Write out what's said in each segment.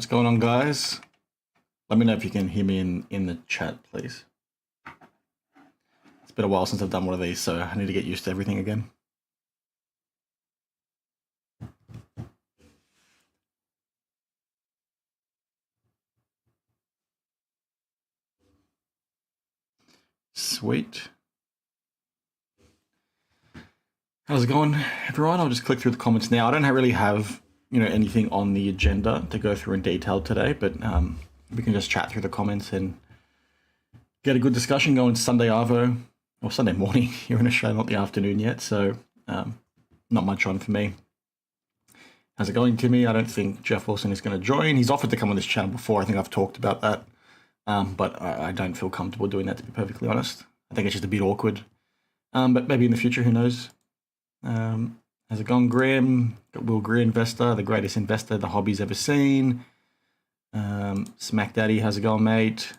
What's going on, guys? Let me know if you can hear me in the chat, please. It's been a while since I've done one of these, so I need to get used to everything again. Sweet. How's it going, everyone? I'll just click through the comments now. I don't really have, anything on the agenda to go through in detail today, but we can just chat through the comments and get a good discussion going Sunday Arvo, or Sunday morning here in Australia, not the afternoon yet, so not much on for me. How's it going, Timmy? I don't think Jeff Wilson is going to join. He's offered to come on this channel before. I think I've talked about that, but I don't feel comfortable doing that, to be perfectly honest. I think it's just a bit awkward, but maybe in the future, who knows? How's it going, Graham? Got Will Greer Investor, the greatest investor the hobby's ever seen. Smack Daddy, how's it going, mate?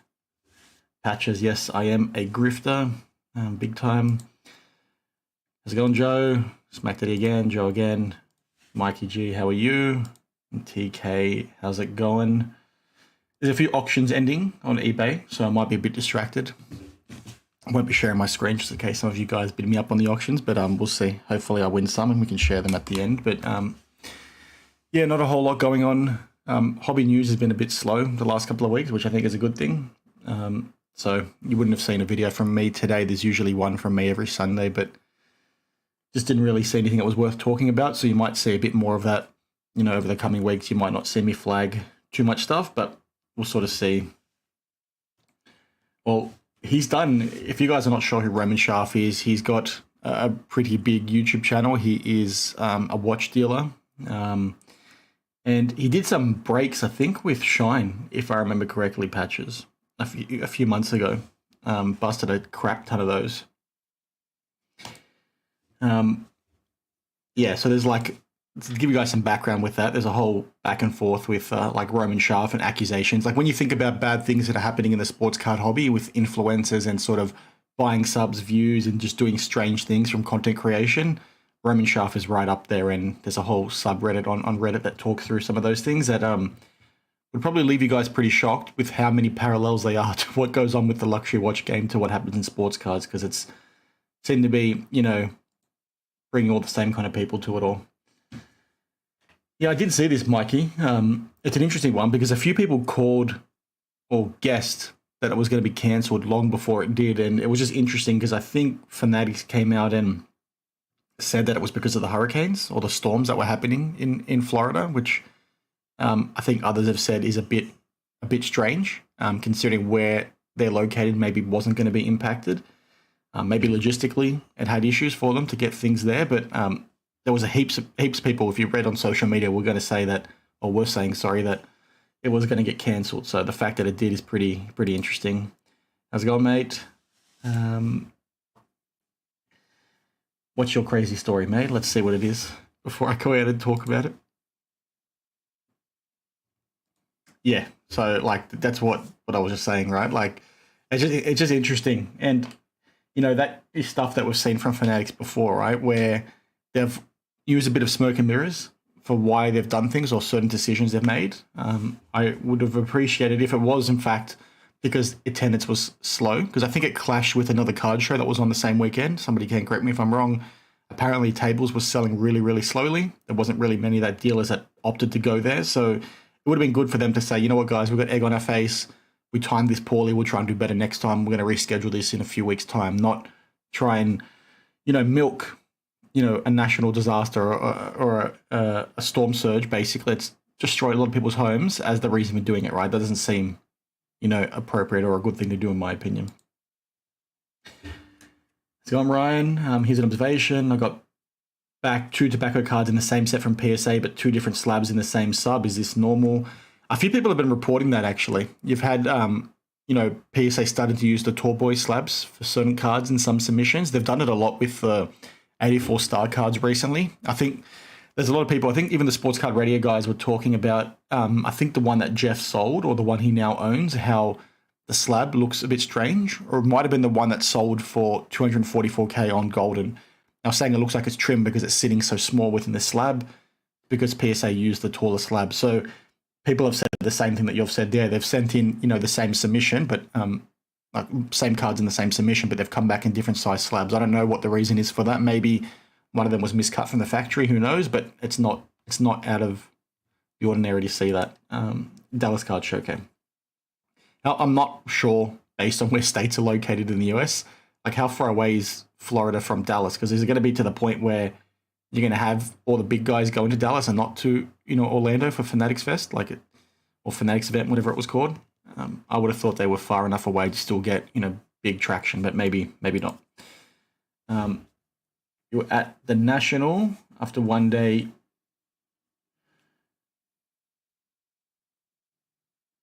Patches, yes, I am a grifter, big time. How's it going, Joe? Smack Daddy again, Joe again. Mikey G, how are you? And TK, how's it going? There's a few auctions ending on eBay, so I might be a bit distracted. I won't be sharing my screen just in case some of you guys beat me up on the auctions, but we'll see. Hopefully I win some and we can share them at the end. But yeah, not a whole lot going on. Hobby news has been a bit slow the last couple of weeks, which I think is a good thing. So you wouldn't have seen a video from me today. There's usually one from me every Sunday, but just didn't really see anything that was worth talking about. So you might see a bit more of that, over the coming weeks. You might not see me flag too much stuff, but we'll sort of see. Well, he's done, if you guys are not sure who Roman Schaaf is, he's got a pretty big YouTube channel. He is a watch dealer. And he did some breaks, I think, with Shine, if I remember correctly, Patches, a few months ago. Busted a crap ton of those. Yeah, so there's to give you guys some background with that, there's a whole back and forth with Roman Schaaf and accusations. Like when you think about bad things that are happening in the sports card hobby with influencers and sort of buying subs, views, and just doing strange things from content creation, Roman Schaaf is right up there, and there's a whole subreddit on Reddit that talks through some of those things that would probably leave you guys pretty shocked with how many parallels they are to what goes on with the luxury watch game to what happens in sports cards, because it's seemed to be, bringing all the same kind of people to it all. Yeah, I did see this, Mikey. It's an interesting one because a few people called or guessed that it was going to be cancelled long before it did, and it was just interesting because I think Fanatics came out and said that it was because of the hurricanes or the storms that were happening in Florida, which I think others have said is a bit strange, considering where they're located maybe wasn't going to be impacted. Maybe logistically it had issues for them to get things there, but there was a heaps of people, if you read on social media, were going to say that, or were saying, sorry, that it was going to get cancelled. So the fact that it did is pretty interesting. How's it going, mate? What's your crazy story, mate? Let's see what it is before I go out and talk about it. Yeah, so that's what I was just saying, right? It's just interesting, and that is stuff that we've seen from Fanatics before, right? Where they've used a bit of smoke and mirrors for why they've done things or certain decisions they've made. I would have appreciated if it was, in fact, because attendance was slow, because I think it clashed with another card show that was on the same weekend. Somebody can correct me if I'm wrong. Apparently, tables was selling really, really slowly. There wasn't really many that dealers that opted to go there. So it would have been good for them to say, you know what, guys, we've got egg on our face. We timed this poorly. We'll try and do better next time. We're going to reschedule this in a few weeks' time, not try and, milk, a national disaster or a storm surge, basically. It's destroyed a lot of people's homes as the reason for doing it, right? That doesn't seem, appropriate or a good thing to do, in my opinion. So I'm Ryan. Here's an observation. I got back 2 tobacco cards in the same set from PSA, but 2 different slabs in the same sub. Is this normal? A few people have been reporting that, actually. You've had, PSA started to use the Tall Boy slabs for certain cards in some submissions. They've done it a lot with the 84 star cards recently. I think there's a lot of people, I think even the Sports Card Radio guys were talking about, I think the one that Jeff sold or the one he now owns, how the slab looks a bit strange, or it might have been the one that sold for 244K on Golden. I was saying it looks like it's trimmed because it's sitting so small within the slab because PSA used the taller slab. So people have said the same thing that you've said there. They've sent in, the same submission, but like same cards in the same submission, but they've come back in different size slabs. I don't know what the reason is for that. Maybe one of them was miscut from the factory. Who knows? But it's not out of the ordinary to see that. Dallas card show came. Now, I'm not sure, based on where states are located in the US, like how far away is Florida from Dallas? Because is it going to be to the point where you're going to have all the big guys going to Dallas and not to, Orlando for Fanatics Fest, or Fanatics event, whatever it was called? I would have thought they were far enough away to still get, big traction, but maybe not. You were at the National after one day.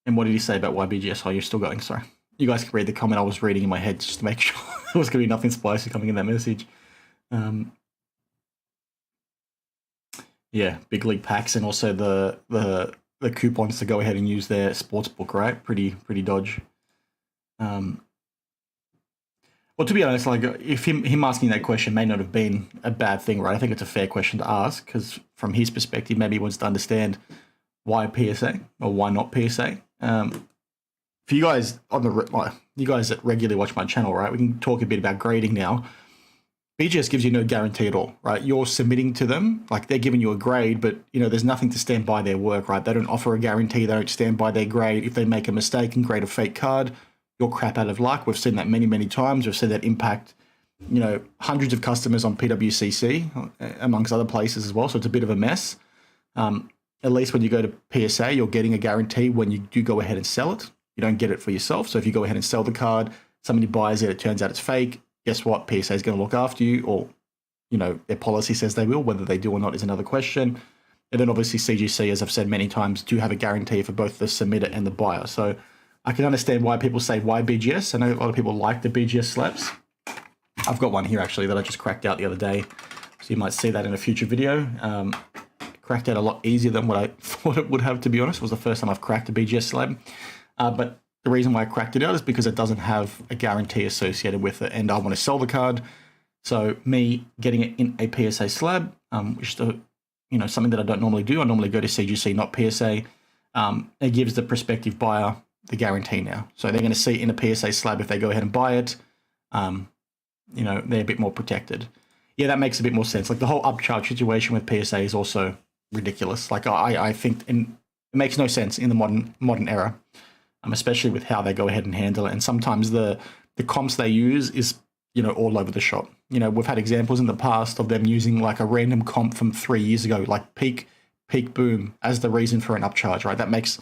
And what did he say about YBGS? Oh, you're still going, sorry. You guys can read the comment I was reading in my head just to make sure there was going to be nothing spicy coming in that message. Yeah, big league packs and also the coupons to go ahead and use their sportsbook, right? Pretty dodge. Well, to be honest, like if him asking that question may not have been a bad thing, right? I think it's a fair question to ask because from his perspective, maybe he wants to understand why PSA or why not PSA. For you guys you guys that regularly watch my channel, right? We can talk a bit about grading now. BGS gives you no guarantee at all, right? You're submitting to them, like they're giving you a grade, but there's nothing to stand by their work, right? They don't offer a guarantee. They don't stand by their grade. If they make a mistake and grade a fake card, you're crap out of luck. We've seen that many, many times. We've seen that impact, hundreds of customers on PWCC, amongst other places as well. So it's a bit of a mess. At least when you go to PSA, you're getting a guarantee when you do go ahead and sell it. You don't get it for yourself. So if you go ahead and sell the card, somebody buys it, it turns out it's fake. Guess what? PSA is going to look after you, or, their policy says they will. Whether they do or not is another question. And then obviously CGC, as I've said many times, do have a guarantee for both the submitter and the buyer. So I can understand why people say why BGS. I know a lot of people like the BGS slabs. I've got one here actually that I just cracked out the other day. So you might see that in a future video. Cracked out a lot easier than what I thought it would have, to be honest. It was the first time I've cracked a BGS slab. But the reason why I cracked it out is because it doesn't have a guarantee associated with it, and I want to sell the card. So me getting it in a PSA slab, which is something that I don't normally do. I normally go to CGC, not PSA. It gives the prospective buyer the guarantee now. So they're going to see it in a PSA slab if they go ahead and buy it. They're a bit more protected. Yeah, that makes a bit more sense. Like the whole upcharge situation with PSA is also ridiculous. Like I think it makes no sense in the modern era. Especially with how they go ahead and handle it. And sometimes the comps they use is, all over the shop. We've had examples in the past of them using like a random comp from 3 years ago, like peak boom as the reason for an upcharge, right? That makes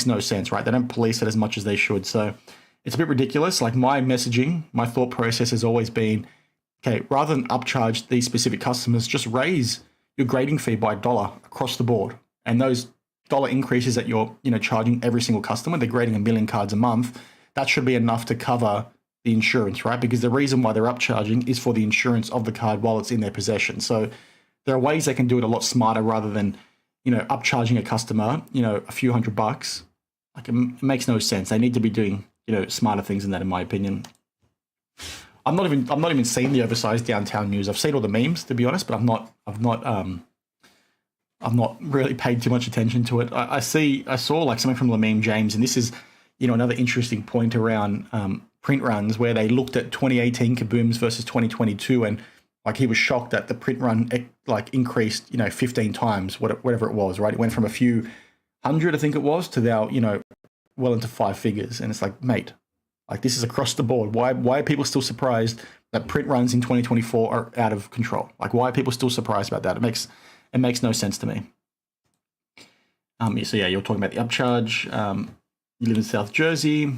no sense, right? They don't police it as much as they should. So it's a bit ridiculous. Like my messaging, my thought process has always been, okay, rather than upcharge these specific customers, just raise your grading fee by $1 across the board. And those dollar increases that you're charging every single customer, they're grading 1 million cards a month, that should be enough to cover the insurance, right? Because the reason why they're upcharging is for the insurance of the card while it's in their possession. So there are ways they can do it a lot smarter rather than upcharging a customer a few $100. Like it makes no sense. They need to be doing smarter things than that, in my opinion. I'm not even seeing the oversized downtown news. I've seen all the memes, to be honest, but I've not really paid too much attention to it. I saw like something from Lamine James, and this is, another interesting point around print runs where they looked at 2018 kabooms versus 2022, and like he was shocked that the print run like increased, 15 times, whatever it was, right? It went from a few hundred, I think it was, to now, well into 5 figures. And it's like, mate, like this is across the board. Why are people still surprised that print runs in 2024 are out of control? Like why are people still surprised about that? It makes no sense to me. So yeah, you're talking about the upcharge. You live in South Jersey.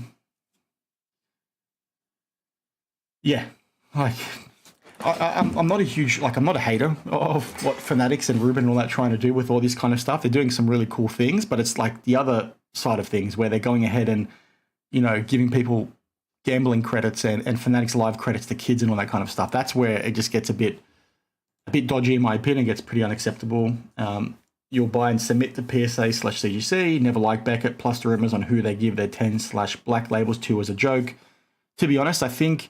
Yeah, like I'm not a huge, like I'm not a hater of what Fanatics and Ruben and all that trying to do with all this kind of stuff. They're doing some really cool things, but it's like the other side of things where they're going ahead and, giving people gambling credits and Fanatics live credits to kids and all that kind of stuff. That's where it just gets a bit dodgy, in my opinion. It gets pretty unacceptable. You'll buy and submit to PSA/CGC, never like Beckett, plus the rumors on who they give their 10/black labels to as a joke. To be honest, I think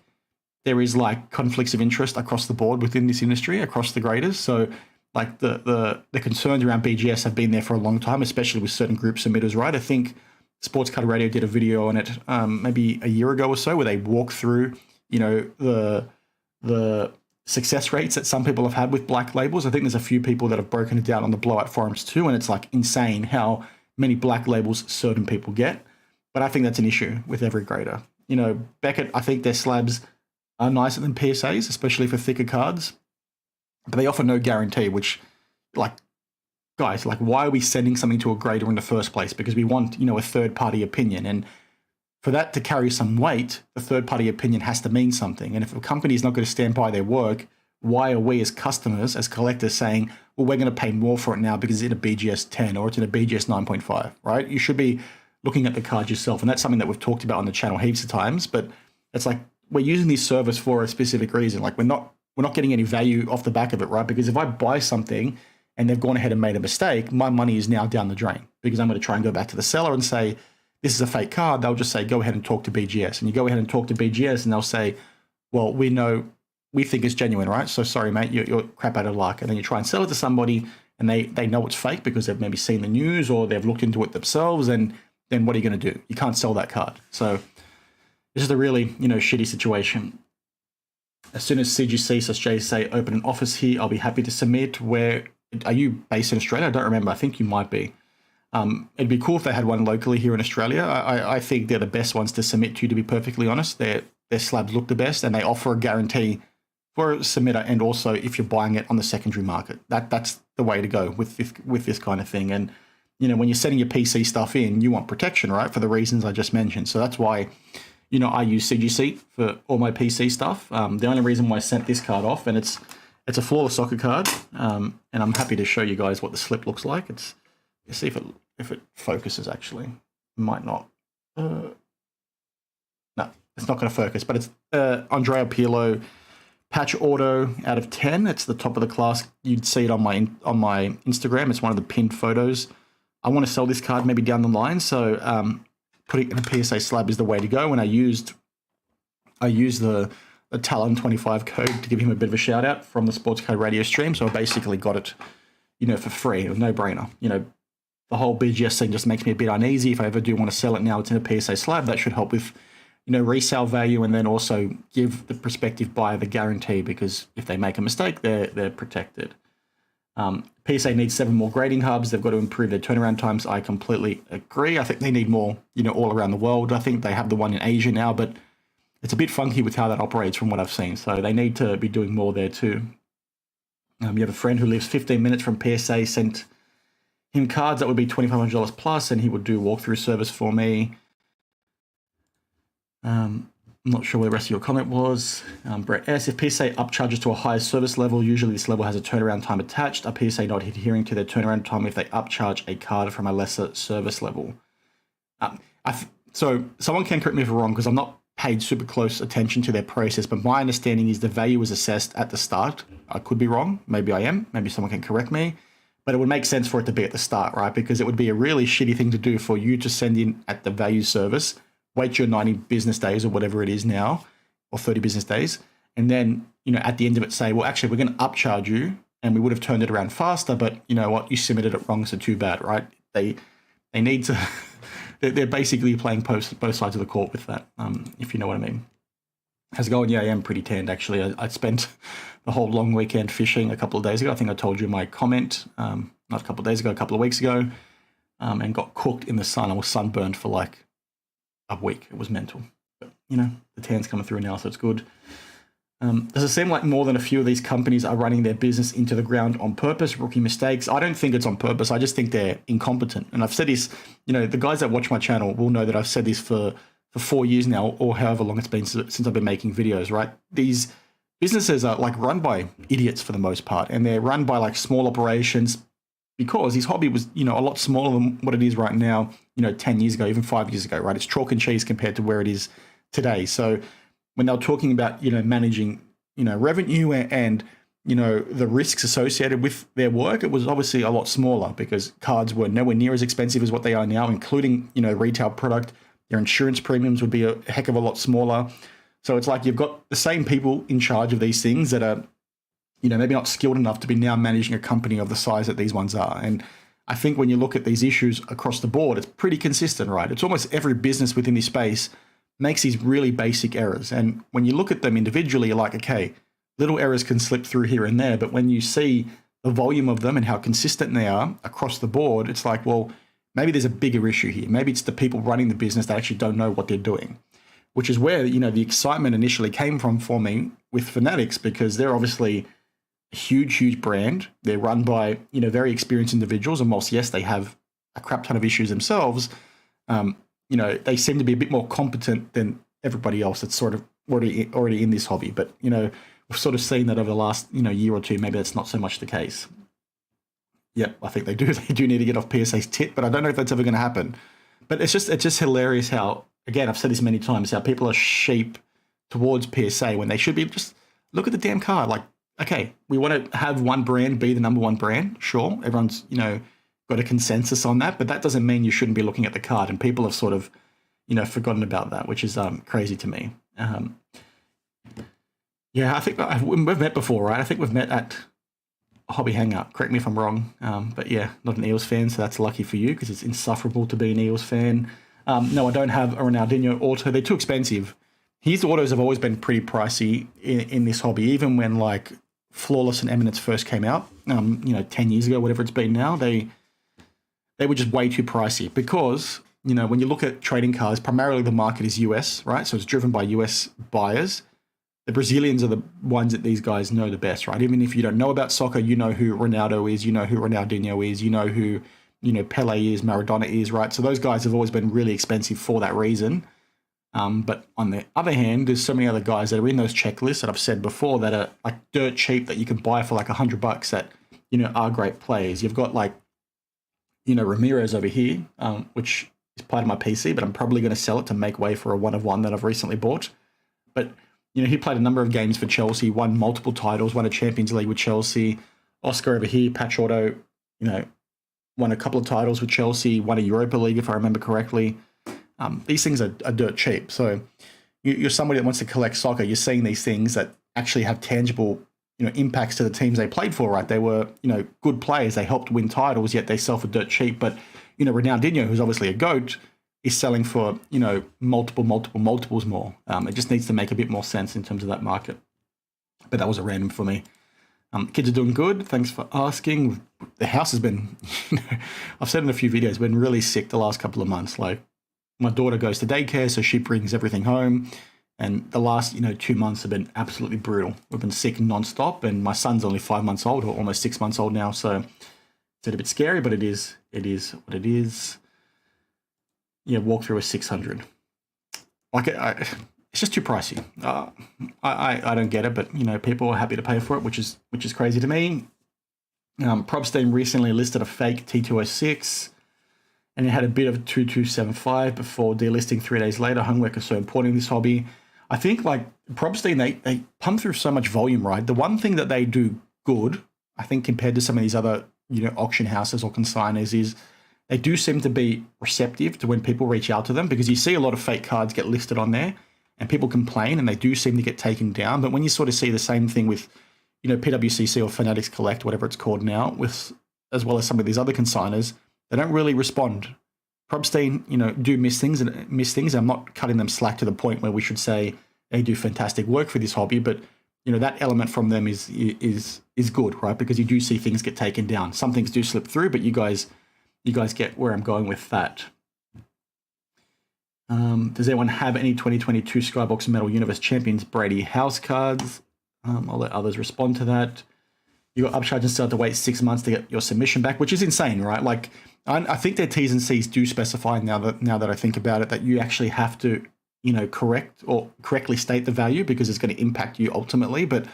there is like conflicts of interest across the board within this industry, across the graders. So like the concerns around BGS have been there for a long time, especially with certain group submitters, right? I think Sports Card Radio did a video on it maybe a year ago or so, where they walk through, the success rates that some people have had with black labels. I think there's a few people that have broken it down on the Blowout forums too, and it's like insane how many black labels certain people get. But I think that's an issue with every grader. Beckett, I think their slabs are nicer than PSAs, especially for thicker cards, but they offer no guarantee, which, like, guys, like, why are we sending something to a grader in the first place? Because we want, a third-party opinion. And for that to carry some weight, the third-party opinion has to mean something. And if a company is not going to stand by their work, why are we as customers, as collectors, saying, well, we're going to pay more for it now because it's in a BGS 10 or it's in a BGS 9.5, right? You should be looking at the card yourself. And that's something that we've talked about on the channel heaps of times. But it's like, we're using this service for a specific reason. Like, we're not getting any value off the back of it, right? Because if I buy something and they've gone ahead and made a mistake, my money is now down the drain, because I'm going to try and go back to the seller and say, this is a fake card. They'll just say, go ahead and talk to BGS. And you go ahead and talk to BGS and they'll say, well, we think it's genuine, right? So sorry, mate, you're crap out of luck. And then you try and sell it to somebody and they know it's fake because they've maybe seen the news or they've looked into it themselves. And then what are you going to do? You can't sell that card. So this is a really, shitty situation. As soon as CGC/Jay say open an office here, I'll be happy to submit. Where are you based in Australia? I don't remember. I think you might be. It'd be cool if they had one locally here in Australia. I think they're the best ones to submit to be perfectly honest. Their slabs look the best, and they offer a guarantee for a submitter, and also if you're buying it on the secondary market. That's the way to go with this kind of thing. And when you're setting your PC stuff in, you want protection, right? For the reasons I just mentioned. So that's why I use CGC for all my PC stuff. The only reason why I sent this card off, and it's a flawless soccer card, and I'm happy to show you guys what the slip looks like. Let's see if it focuses. Actually, it might not. No, it's not going to focus. But it's Andrea Pirlo patch auto out of 10. It's the top of the class. You'd see it on my Instagram. It's one of the pinned photos. I want to sell this card maybe down the line, so putting it in a PSA slab is the way to go. And I used the Talon 25 code to give him a bit of a shout out from the Sports Card Radio stream. So I basically got it, for free. It was no brainer. The whole BGS thing just makes me a bit uneasy. If I ever do want to sell it now, it's in a PSA slab. That should help with, resale value, and then also give the prospective buyer the guarantee, because if they make a mistake, they're protected. PSA needs 7 more grading hubs. They've got to improve their turnaround times. I completely agree. I think they need more, all around the world. I think they have the one in Asia now, but it's a bit funky with how that operates from what I've seen. So they need to be doing more there too. You have a friend who lives 15 minutes from PSA, sent him cards that would be $2,500 plus, and he would do walkthrough service for me. I'm not sure what the rest of your comment was. Brett S. If PSA upcharges to a higher service level, usually this level has a turnaround time attached. Are PSA not adhering to their turnaround time if they upcharge a card from a lesser service level? So someone can correct me if I'm wrong, because I'm not paid super close attention to their process, but my understanding is the value is assessed at the start. I could be wrong. Maybe I am. Maybe someone can correct me. But it would make sense for it to be at the start, right? Because it would be a really shitty thing to do for you to send in at the value service, wait your 90 business days or whatever it is now, or 30 business days, and then, at the end of it say, well, actually, we're going to upcharge you, and we would have turned it around faster, but you know what? You submitted it wrong, so too bad, right? They need to... They're basically playing both sides of the court with that, if you know what I mean. How's it going? Yeah, I am pretty tanned, actually. I spent the whole long weekend fishing a couple of days ago. I think I told you in my comment, not a couple of days ago, a couple of weeks ago, and got cooked in the sun. I was sunburned for like a week. It was mental. But, the tan's coming through now, so it's good. Does it seem like more than a few of these companies are running their business into the ground on purpose, rookie mistakes? I don't think it's on purpose. I just think they're incompetent. And I've said this, the guys that watch my channel will know that I've said this for 4 years now, or however long it's been since I've been making videos, right? These businesses are like run by idiots for the most part, and they're run by like small operations, because his hobby was, a lot smaller than what it is right now, 10 years ago, even 5 years ago, right? It's chalk and cheese compared to where it is today. So when they were talking about, managing, revenue and, the risks associated with their work, it was obviously a lot smaller, because cards were nowhere near as expensive as what they are now, including, retail product. Their insurance premiums would be a heck of a lot smaller. So it's like you've got the same people in charge of these things that are maybe not skilled enough to be now managing a company of the size that these ones are. And I think when you look at these issues across the board, it's pretty consistent, right? It's almost every business within this space makes these really basic errors. And when you look at them individually, you're like, okay, little errors can slip through here and there. But when you see the volume of them and how consistent they are across the board, it's like, well, maybe there's a bigger issue here. Maybe it's the people running the business that actually don't know what they're doing, which is where, the excitement initially came from for me with Fanatics, because they're obviously a huge, huge brand. They're run by, very experienced individuals. And whilst, yes, they have a crap ton of issues themselves, they seem to be a bit more competent than everybody else that's sort of already in this hobby. But, we've sort of seen that over the last, year or two, maybe that's not so much the case. Yep, I think they do. They do need to get off PSA's tit, but I don't know if that's ever going to happen. But it's just hilarious how, again, I've said this many times, how people are sheep towards PSA when they should be just look at the damn card. Like, okay, we want to have one brand be the number one brand. Sure, everyone's, got a consensus on that, but that doesn't mean you shouldn't be looking at the card. And people have sort of, forgotten about that, which is crazy to me. Yeah, I think we've met before, right? I think we've met at a hobby hangout. Correct me if I'm wrong. But yeah, not an Eels fan, so that's lucky for you because it's insufferable to be an Eels fan. No, I don't have a Ronaldinho auto. They're too expensive. His autos have always been pretty pricey in this hobby, even when like Flawless and Eminence first came out, 10 years ago, whatever it's been now, they were just way too pricey because, when you look at trading cards, primarily the market is US, right? So it's driven by US buyers. The Brazilians are the ones that these guys know the best, right? Even if you don't know about soccer, you know who Ronaldo is, you know who Ronaldinho is, you know who, Pele is, Maradona is, right? So those guys have always been really expensive for that reason. But on the other hand, there's so many other guys that are in those checklists that I've said before that are like dirt cheap that you can buy for like $100 that, are great players. You've got like, Ramirez over here, which is part of my PC, but I'm probably going to sell it to make way for a one of one that I've recently bought. But he played a number of games for Chelsea, won multiple titles, won a Champions League with Chelsea. Oscar over here, Patch Auto, won a couple of titles with Chelsea, won a Europa League, if I remember correctly. These things are dirt cheap. So you're somebody that wants to collect soccer. You're seeing these things that actually have tangible, impacts to the teams they played for, right? They were, good players. They helped win titles, yet they sell for dirt cheap. But, Ronaldinho, who's obviously a GOAT, is selling for, multiples more. It just needs to make a bit more sense in terms of that market. But that was a random for me. Kids are doing good. Thanks for asking. The house has been, I've said in a few videos, been really sick the last couple of months. Like my daughter goes to daycare, so she brings everything home. And the last, 2 months have been absolutely brutal. We've been sick nonstop, and my son's only 5 months old, or almost 6 months old now. So it's a bit scary, but it is what it is. Yeah, walkthrough is 600. Like it's just too pricey. I don't get it, but people are happy to pay for it, which is crazy to me. Probstein recently listed a fake T206, and it had a bid of 2275 before delisting 3 days later. Homework is so important in this hobby. I think like Probstein, they pump through so much volume, right? The one thing that they do good, I think, compared to some of these other auction houses or consigners is they do seem to be receptive to when people reach out to them, because you see a lot of fake cards get listed on there and people complain and they do seem to get taken down. But when you sort of see the same thing with, PWCC or Fanatics Collect, whatever it's called now, with as well as some of these other consigners, they don't really respond. Probstein, do miss things. I'm not cutting them slack to the point where we should say they do fantastic work for this hobby, but that element from them is good, right? Because you do see things get taken down. Some things do slip through, but you guys get where I'm going with that. Does anyone have any 2022 Skybox Metal Universe Champions Brady House cards? I'll let others respond to that. You got upcharges and still have to wait 6 months to get your submission back, which is insane, right? Like, I think their T's and C's do specify now that I think about it, that you actually have to, correctly state the value because it's going to impact you ultimately. But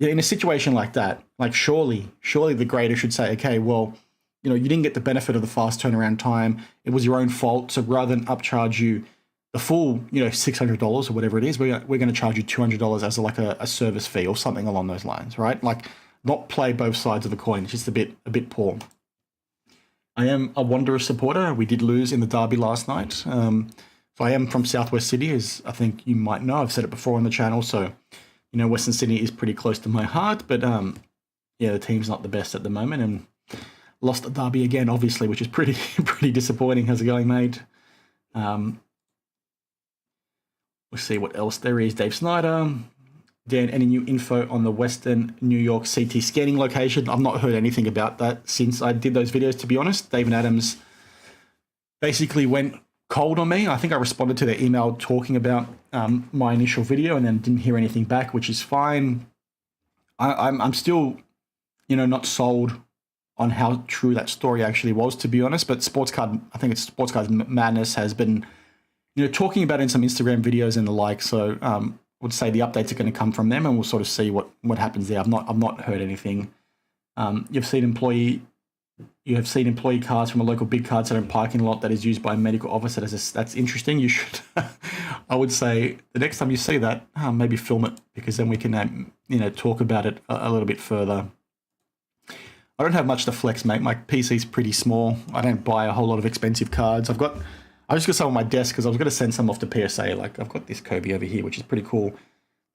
in a situation like that, like surely the grader should say, okay, well, you didn't get the benefit of the fast turnaround time. It was your own fault. So rather than upcharge you the full, $600 or whatever it is, we're going to charge you $200 as like a service fee or something along those lines, right? Like, not play both sides of the coin. It's just a bit poor. I am a Wanderers supporter. We did lose in the derby last night. So I am from Southwest Sydney, as I think you might know. I've said it before on the channel. So Western Sydney is pretty close to my heart, but yeah, the team's not the best at the moment, and lost at Derby again, obviously, which is pretty pretty disappointing. How's it going, mate? We'll see what else there is. Dave Snyder. Dan, any new info on the Western New York CT scanning location? I've not heard anything about that since I did those videos, to be honest. David Adams basically went cold on me. I think I responded to their email talking about my initial video and then didn't hear anything back, which is fine. I'm still, not sold on how true that story actually was, to be honest. But I think it's Sports Card Madness has been, talking about it in some Instagram videos and the like. So I would say the updates are going to come from them, and we'll sort of see what happens there. I've not heard anything. You have seen employee cards from a local big card center and parking lot that is used by a medical officer. That's interesting. You should, I would say, the next time you see that, maybe film it, because then we can, talk about it a little bit further. I don't have much to flex, mate. My PC's pretty small. I don't buy a whole lot of expensive cards. I just got some on my desk because I was going to send some off to PSA. Like, I've got this Kobe over here, which is pretty cool.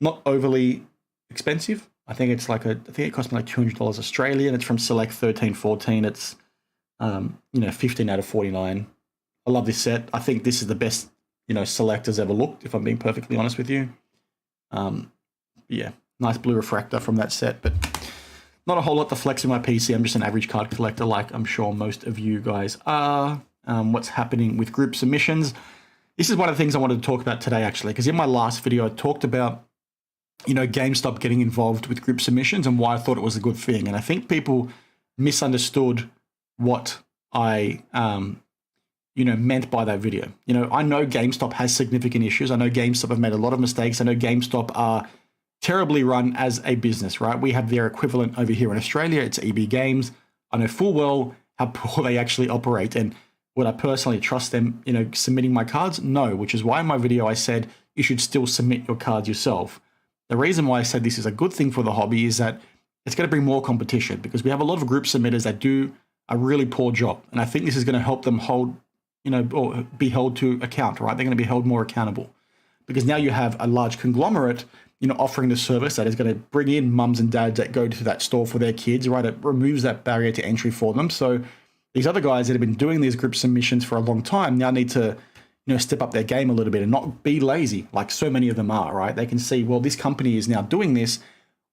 Not overly expensive. I think it cost me like $200 Australian. It's from Select 1314. It's 15 out of 49. I love this set. I think this is the best Select has ever looked, if I'm being perfectly honest with you. Yeah, nice blue refractor from that set, but not a whole lot to flex in my PC. I'm just an average card collector, like I'm sure most of you guys are. What's happening with group submissions? This is one of the things I wanted to talk about today, actually, because in my last video I talked about GameStop getting involved with group submissions and why I thought it was a good thing. And I think people misunderstood what I, meant by that video. I know GameStop has significant issues. I know GameStop have made a lot of mistakes. I know GameStop are terribly run as a business, right? We have their equivalent over here in Australia. It's EB Games. I know full well how poor they actually operate. And would I personally trust them, submitting my cards? No, which is why in my video I said you should still submit your cards yourself. The reason why I said this is a good thing for the hobby is that it's going to bring more competition, because we have a lot of group submitters that do a really poor job. And I think this is going to help them hold, or be held to account, right? They're going to be held more accountable, because now you have a large conglomerate, offering the service that is going to bring in mums and dads that go to that store for their kids, right? It removes that barrier to entry for them. So these other guys that have been doing these group submissions for a long time now need to, step up their game a little bit and not be lazy like so many of them are, right? They can see, well, this company is now doing this.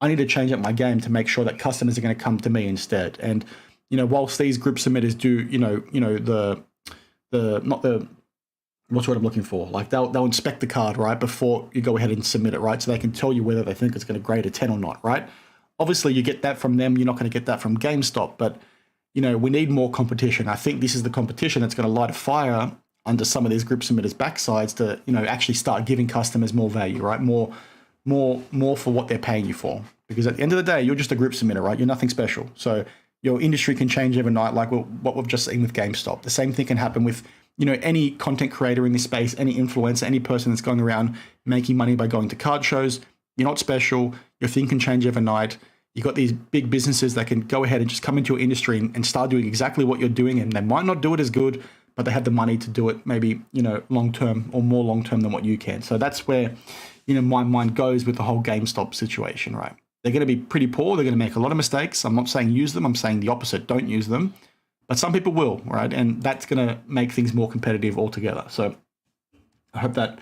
I need to change up my game to make sure that customers are going to come to me instead. And, whilst these group submitters do, what's what I'm looking for? Like they'll inspect the card, right, before you go ahead and submit it, right? So they can tell you whether they think it's going to grade a 10 or not, right? Obviously, you get that from them. You're not going to get that from GameStop, but, we need more competition. I think this is the competition that's going to light a fire under some of these group submitters' backsides to, actually start giving customers more value, right? More for what they're paying you for. Because at the end of the day, you're just a group submitter, right? You're nothing special. So your industry can change overnight, like what we've just seen with GameStop. The same thing can happen with, any content creator in this space, any influencer, any person that's going around making money by going to card shows. You're not special. Your thing can change overnight. You've got these big businesses that can go ahead and just come into your industry and start doing exactly what you're doing. And they might not do it as good, but they have the money to do it maybe, long-term or more long-term than what you can. So that's where, my mind goes with the whole GameStop situation, right? They're going to be pretty poor. They're going to make a lot of mistakes. I'm not saying use them. I'm saying the opposite. Don't use them. But some people will, right? And that's going to make things more competitive altogether. So I hope that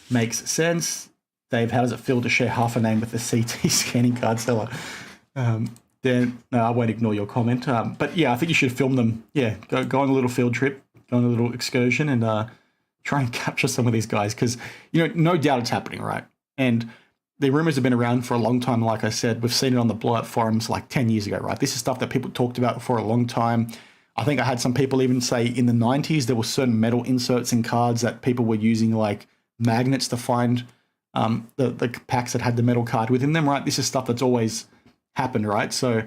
makes sense. Dave, how does it feel to share half a name with the CT scanning card seller? Dan, no, I won't ignore your comment. But yeah, I think you should film them. Yeah, go on a little field trip, go on a little excursion, and try and capture some of these guys, because, no doubt it's happening, right? And the rumors have been around for a long time. Like I said, we've seen it on the blowout forums like 10 years ago, right? This is stuff that people talked about for a long time. I think I had some people even say in the 90s, there were certain metal inserts in cards that people were using like magnets to find the packs that had the metal card within them, right? This is stuff that's always happened, right? So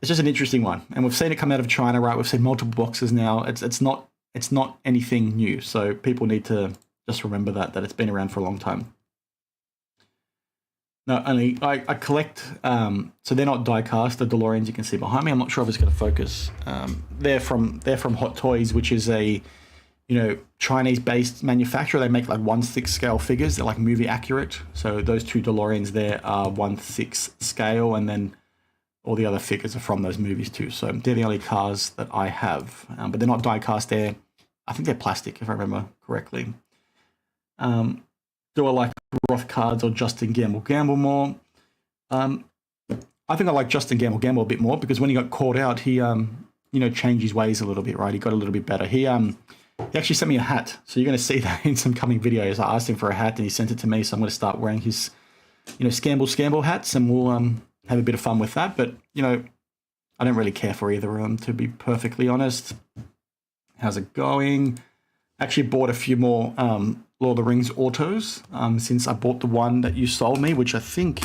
it's just an interesting one. And we've seen it come out of China, right? We've seen multiple boxes now. It's not anything new. So people need to just remember that it's been around for a long time. No, only I collect, so they're not die-cast, the DeLoreans you can see behind me. I'm not sure if it's going to focus. They're from Hot Toys, which is a, Chinese-based manufacturer. They make like 1/6 scale figures. They're like movie accurate. So those two DeLoreans there are 1/6 scale, and then all the other figures are from those movies too. So they're the only cars that I have, but they're not die-cast. I think they're plastic, if I remember correctly. Do I like Roth cards or Justin Gamble more? I think I like Justin Gamble a bit more, because when he got caught out, he changed his ways a little bit, right? He got a little bit better. He actually sent me a hat, so you're going to see that in some coming videos. I asked him for a hat, and he sent it to me, so I'm going to start wearing his, Scamble hats, and we'll have a bit of fun with that. But I don't really care for either of them, to be perfectly honest. How's it going? Actually bought a few more Lord of the Rings autos since I bought the one that you sold me, which I think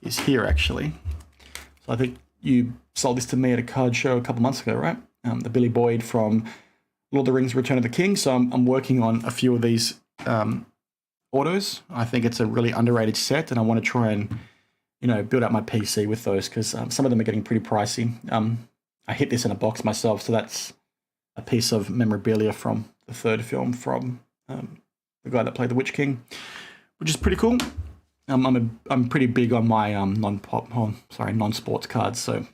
is here actually. So I think you sold this to me at a card show a couple months ago, right? The Billy Boyd from Lord of the Rings Return of the King. So I'm working on a few of these autos. I think it's a really underrated set, and I want to try and build up my PC with those, because some of them are getting pretty pricey. I hit this in a box myself, so that's a piece of memorabilia from the third film from the guy that played the Witch King, which is pretty cool. I'm pretty big on my non-sports cards, so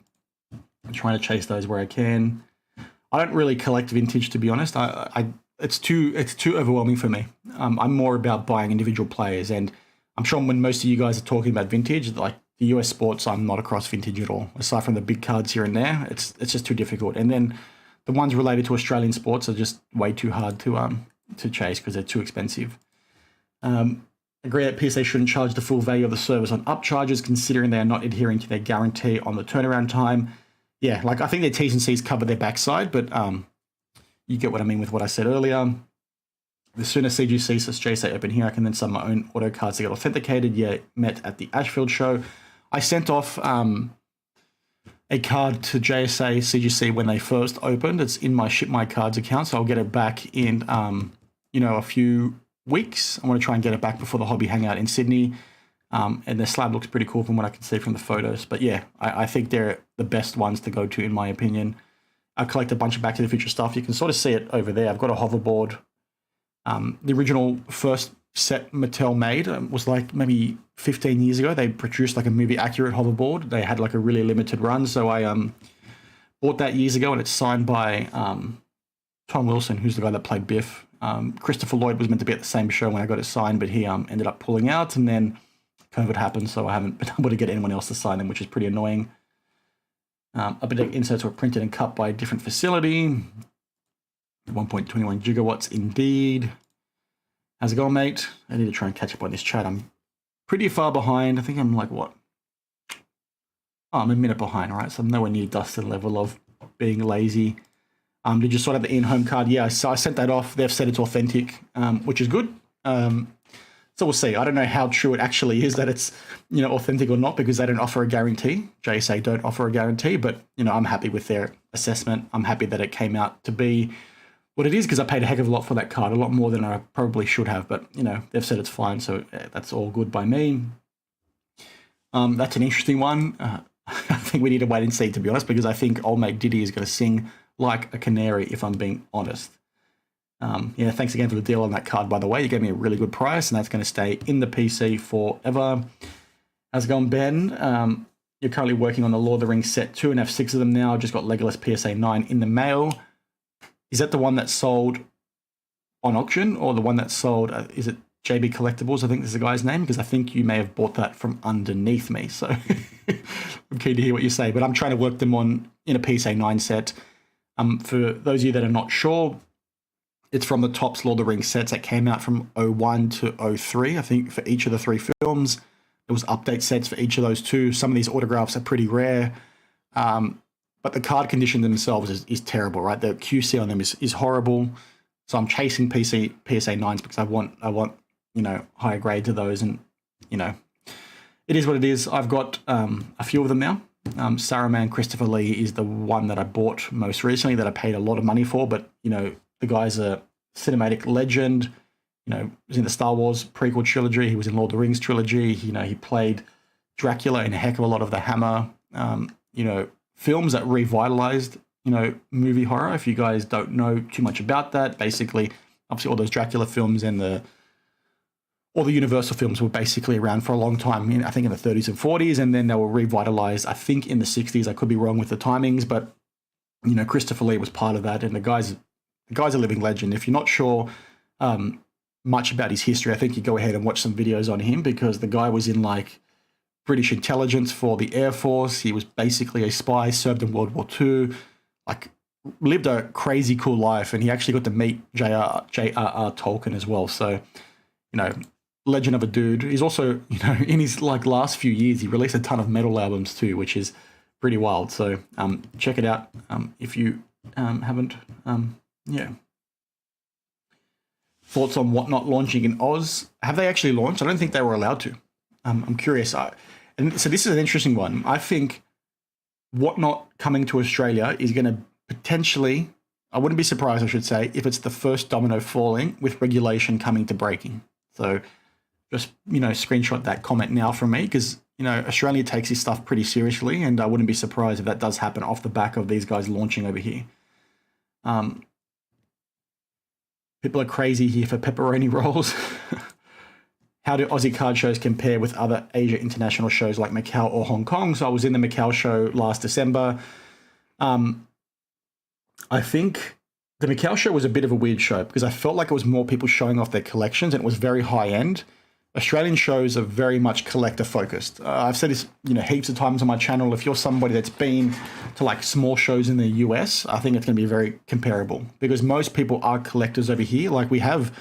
I'm trying to chase those where I can. I don't really collect vintage, to be honest. It's too overwhelming for me. I'm more about buying individual players, and I'm sure when most of you guys are talking about vintage, like the US sports, I'm not across vintage at all. Aside from the big cards here and there, it's just too difficult. And then the ones related to Australian sports are just way too hard to chase, because they're too expensive. Agree that PSA shouldn't charge the full value of the service on upcharges, considering they are not adhering to their guarantee on the turnaround time. Yeah, like I think their T's and C's cover their backside, but you get what I mean with what I said earlier. The sooner CGC says JSA open here, I can then sub my own auto cards to get authenticated. Yeah, met at the Ashfield show. I sent off a card to JSA CGC when they first opened. It's in my Ship My Cards account, so I'll get it back in a few weeks. I want to try and get it back before the hobby hangout in Sydney. And the slab looks pretty cool from what I can see from the photos. But yeah, I think they're the best ones to go to, in my opinion. I collect a bunch of Back to the Future stuff. You can sort of see it over there. I've got a hoverboard. The original first set Mattel made was like maybe 15 years ago. They produced like a movie accurate hoverboard. They had like a really limited run. So I bought that years ago, and it's signed by Tom Wilson, who's the guy that played Biff. Christopher Lloyd was meant to be at the same show when I got it signed, but he ended up pulling out, and then COVID happened, so I haven't been able to get anyone else to sign them, which is pretty annoying. Upper Deck inserts were printed and cut by a different facility. 1.21 gigawatts indeed. How's it going, mate? I need to try and catch up on this chat. I'm pretty far behind. I think I'm like, what? Oh, I'm a minute behind, all right? So I'm nowhere near Dustin level of being lazy. Did you sort out the in-home card? Yeah, so I sent that off. They've said it's authentic, which is good. So we'll see. I don't know how true it actually is that it's, authentic or not, because they don't offer a guarantee. JSA don't offer a guarantee, but, I'm happy with their assessment. I'm happy that it came out to be what it is, because I paid a heck of a lot for that card, a lot more than I probably should have, but, they've said it's fine, so that's all good by me. That's an interesting one. I think we need to wait and see, to be honest, because I think old mate Diddy is going to sing like a canary, if I'm being honest. Yeah, thanks again for the deal on that card, by the way. You gave me a really good price, and that's going to stay in the PC forever. How's it going, Ben? You're currently working on the Lord of the Rings set 2 and have 6 of them now. Just got Legolas PSA 9 in the mail. Is that the one that sold on auction, or the one that sold, is it JB Collectibles? I think this is the guy's name, because I think you may have bought that from underneath me. So I'm keen to hear what you say, but I'm trying to work them on in a PSA 9 set. For those of you that are not sure, it's from the Topps Lord of the Rings sets that came out from 01 to 03. I think for each of the 3 films, there was update sets for each of those 2. Some of these autographs are pretty rare, but the card condition themselves is terrible, right? The QC on them is horrible. So I'm chasing PSA 9s because I want higher grade to those, and it is what it is. I've got a few of them now. Saruman Christopher Lee is the one that I bought most recently that I paid a lot of money for, but the guy's a cinematic legend. He was in the Star Wars prequel trilogy. He was in Lord of the Rings trilogy. He played Dracula in a heck of a lot of the Hammer, films that revitalized movie horror. If you guys don't know too much about that, basically, obviously all those Dracula films and all the Universal films were basically around for a long time. I think in the 30s and 40s, and then they were revitalized, I think, in the 60s. I could be wrong with the timings, but Christopher Lee was part of that, and the guy's a living legend. If you're not sure much about his history, I think you go ahead and watch some videos on him, because the guy was in like British intelligence for the Air Force. He was basically a spy, served in World War II, like lived a crazy cool life, and he actually got to meet J.R.R. Tolkien as well. So, legend of a dude. He's also, in his like last few years, he released a ton of metal albums too, which is pretty wild. So check it out if you haven't. Thoughts on Whatnot launching in Oz? Have they actually launched? I don't think they were allowed to. I'm curious. And so this is an interesting one. I think Whatnot coming to Australia is going to potentially, I wouldn't be surprised, I should say, if it's the first domino falling with regulation coming to breaking. So just, screenshot that comment now from me, because, Australia takes this stuff pretty seriously, and I wouldn't be surprised if that does happen off the back of these guys launching over here. People are crazy here for pepperoni rolls. How do Aussie card shows compare with other Asia international shows like Macau or Hong Kong? So I was in the Macau show last December. I think the Macau show was a bit of a weird show, because I felt like it was more people showing off their collections, and it was very high end. Australian shows are very much collector focused. I've said this, heaps of times on my channel. If you're somebody that's been to like small shows in the US, I think it's going to be very comparable, because most people are collectors over here. Like, we have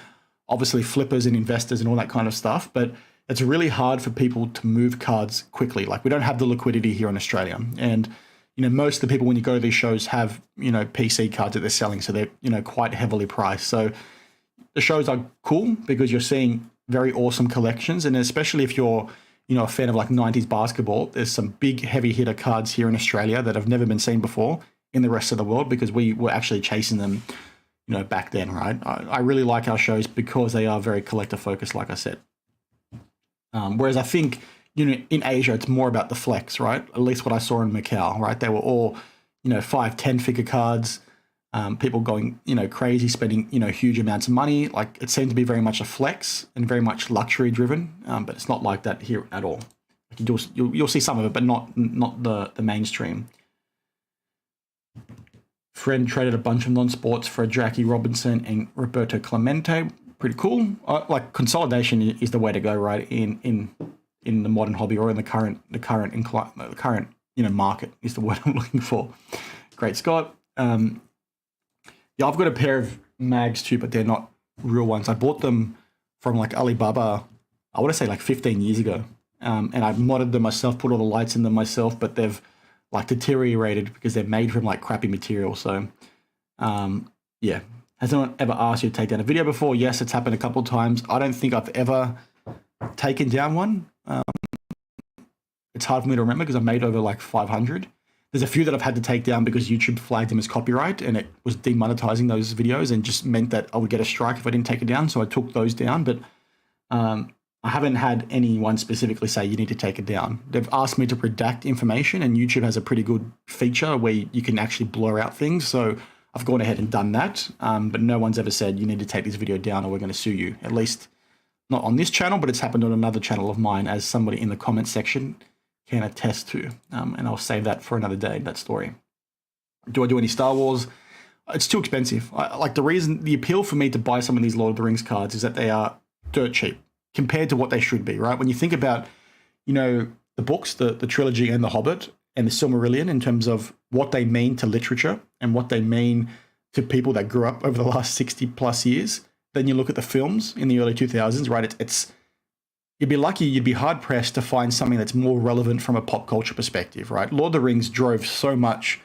obviously flippers and investors and all that kind of stuff, but it's really hard for people to move cards quickly. Like, we don't have the liquidity here in Australia. And, most of the people when you go to these shows have, PC cards that they're selling. So they're, quite heavily priced. So the shows are cool because you're seeing very awesome collections. And especially if you're, a fan of like 90s basketball, there's some big heavy hitter cards here in Australia that have never been seen before in the rest of the world, because we were actually chasing them, back then, right? I really like our shows because they are very collector focused, like I said. Whereas I think, in Asia, it's more about the flex, right? At least what I saw in Macau, right? They were all, 5-10 figure cards, people going, crazy, spending, huge amounts of money. Like, it seemed to be very much a flex and very much luxury driven, but it's not like that here at all. Like, you'll see some of it, but not the mainstream. Friend traded a bunch of non-sports for a Jackie Robinson and Roberto Clemente. Pretty cool. Like, consolidation is the way to go, right? In the modern hobby, or in the current market is the word I'm looking for. Great Scott. Yeah, I've got a pair of mags too, but they're not real ones. I bought them from like Alibaba, I want to say like 15 years ago. And I modded them myself, put all the lights in them myself, but they've like deteriorated because they're made from like crappy material. So yeah. Has anyone ever asked you to take down a video before? Yes, it's happened a couple of times. I don't think I've ever taken down one. It's hard for me to remember because I've made over like 500. There's a few that I've had to take down because YouTube flagged them as copyright, and it was demonetizing those videos and just meant that I would get a strike if I didn't take it down. So I took those down, but I haven't had anyone specifically say you need to take it down. They've asked me to redact information, and YouTube has a pretty good feature where you can actually blur out things. So I've gone ahead and done that, but no one's ever said you need to take this video down or we're going to sue you. At least not on this channel, but it's happened on another channel of mine, as somebody in the comment section can attest to. And I'll save that for another day, that story. Do I do any Star Wars? It's too expensive. The appeal for me to buy some of these Lord of the Rings cards is that they are dirt cheap compared to what they should be, right? When you think about, the books, the trilogy and the Hobbit and the Silmarillion, in terms of what they mean to literature and what they mean to people that grew up over the last 60 plus years, then you look at the films in the early 2000s, right? You'd be lucky, you'd be hard pressed to find something that's more relevant from a pop culture perspective, right? Lord of the Rings drove so much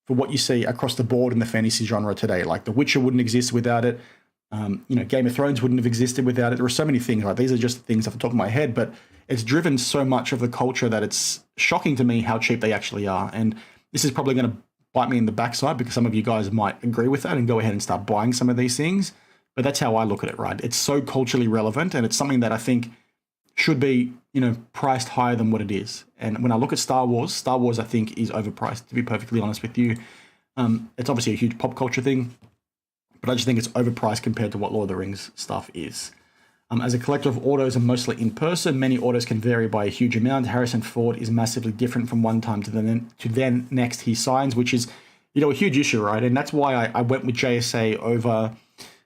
for what you see across the board in the fantasy genre today. Like The Witcher wouldn't exist without it. Game of Thrones wouldn't have existed without it. There are so many things, right? These are just things off the top of my head, but it's driven so much of the culture that it's shocking to me how cheap they actually are. And this is probably going to bite me in the backside, because some of you guys might agree with that and go ahead and start buying some of these things. But that's how I look at it, right? It's so culturally relevant, and it's something that I think should be, priced higher than what it is. And when I look at Star Wars, I think is overpriced, to be perfectly honest with you. It's obviously a huge pop culture thing, but I just think it's overpriced compared to what Lord of the Rings stuff is. As a collector of autos and mostly in person, many autos can vary by a huge amount. Harrison Ford is massively different from one time to then next he signs, which is, a huge issue, right? And that's why I went with JSA over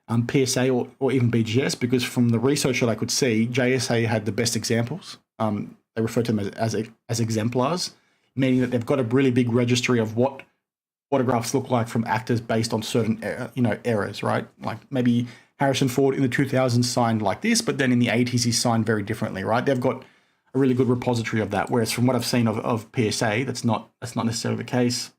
PSA or even BGS, because from the research that I could see, JSA had the best examples. They refer to them as exemplars, meaning that they've got a really big registry of what autographs look like from actors based on certain eras, right? Like maybe Harrison Ford in the 2000s signed like this, but then in the 80s he signed very differently, right? They've got a really good repository of that. Whereas from what I've seen of PSA, that's not necessarily the case.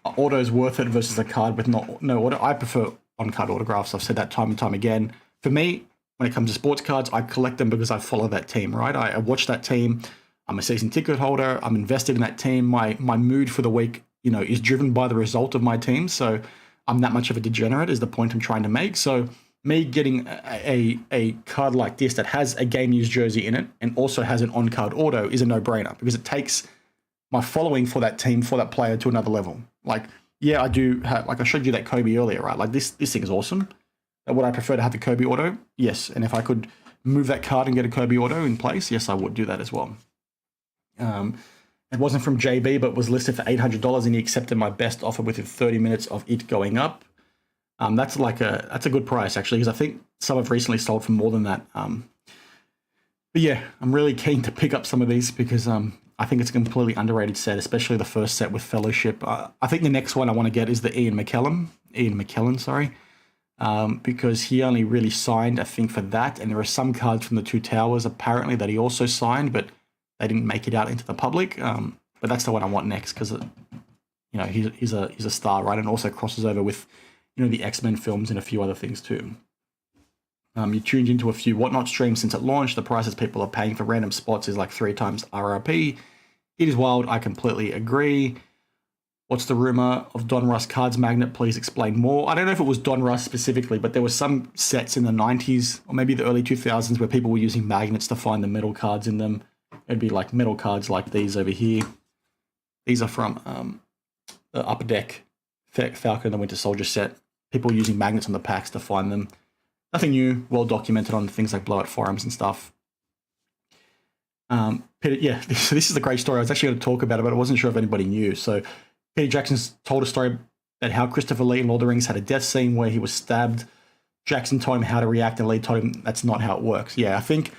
Auto is worth it versus a card with no auto. I prefer on-card autographs. I've said that time and time again. For me, when it comes to sports cards, I collect them because I follow that team, right? I watch that team. I'm a season ticket holder. I'm invested in that team. My mood for the week, is driven by the result of my team. So I'm that much of a degenerate is the point I'm trying to make. So me getting a card like this that has a game used jersey in it and also has an on-card auto is a no-brainer, because it takes my following for that team, for that player, to another level. Like, yeah, I do have, like I showed you that Kobe earlier, right? Like this thing is awesome. Would I prefer to have the Kobe auto? Yes. And if I could move that card and get a Kobe auto in place, yes, I would do that as well. It wasn't from JB, but was listed for $800, and he accepted my best offer within 30 minutes of it going up. That's a good price, actually, because I think some have recently sold for more than that. But yeah, I'm really keen to pick up some of these because I think it's a completely underrated set, especially the first set with Fellowship. I think the next one I want to get is the Ian McKellen, sorry, because he only really signed, I think, for that. And there are some cards from the Two Towers, apparently, that he also signed, but they didn't make it out into the public. But that's the one I want next because, he's a star, right? And also crosses over with, the X-Men films and a few other things too. You tuned into a few Whatnot streams since it launched. The prices people are paying for random spots is like 3 times RRP. It is wild. I completely agree. What's the rumor of Don Russ cards magnet? Please explain more. I don't know if it was Don Russ specifically, but there were some sets in the 90s or maybe the early 2000s where people were using magnets to find the metal cards in them. It'd be like metal cards like these over here. These are from the Upper Deck Falcon and the Winter Soldier set. People using magnets on the packs to find them. Nothing new, well documented on things like blowout forums and stuff. Peter, yeah, this is a great story. I was actually going to talk about it, but I wasn't sure if anybody knew. So Peter Jackson's told a story about how Christopher Lee in Lord of the Rings had a death scene where he was stabbed. Jackson told him how to react, and Lee told him that's not how it works. Yeah, I think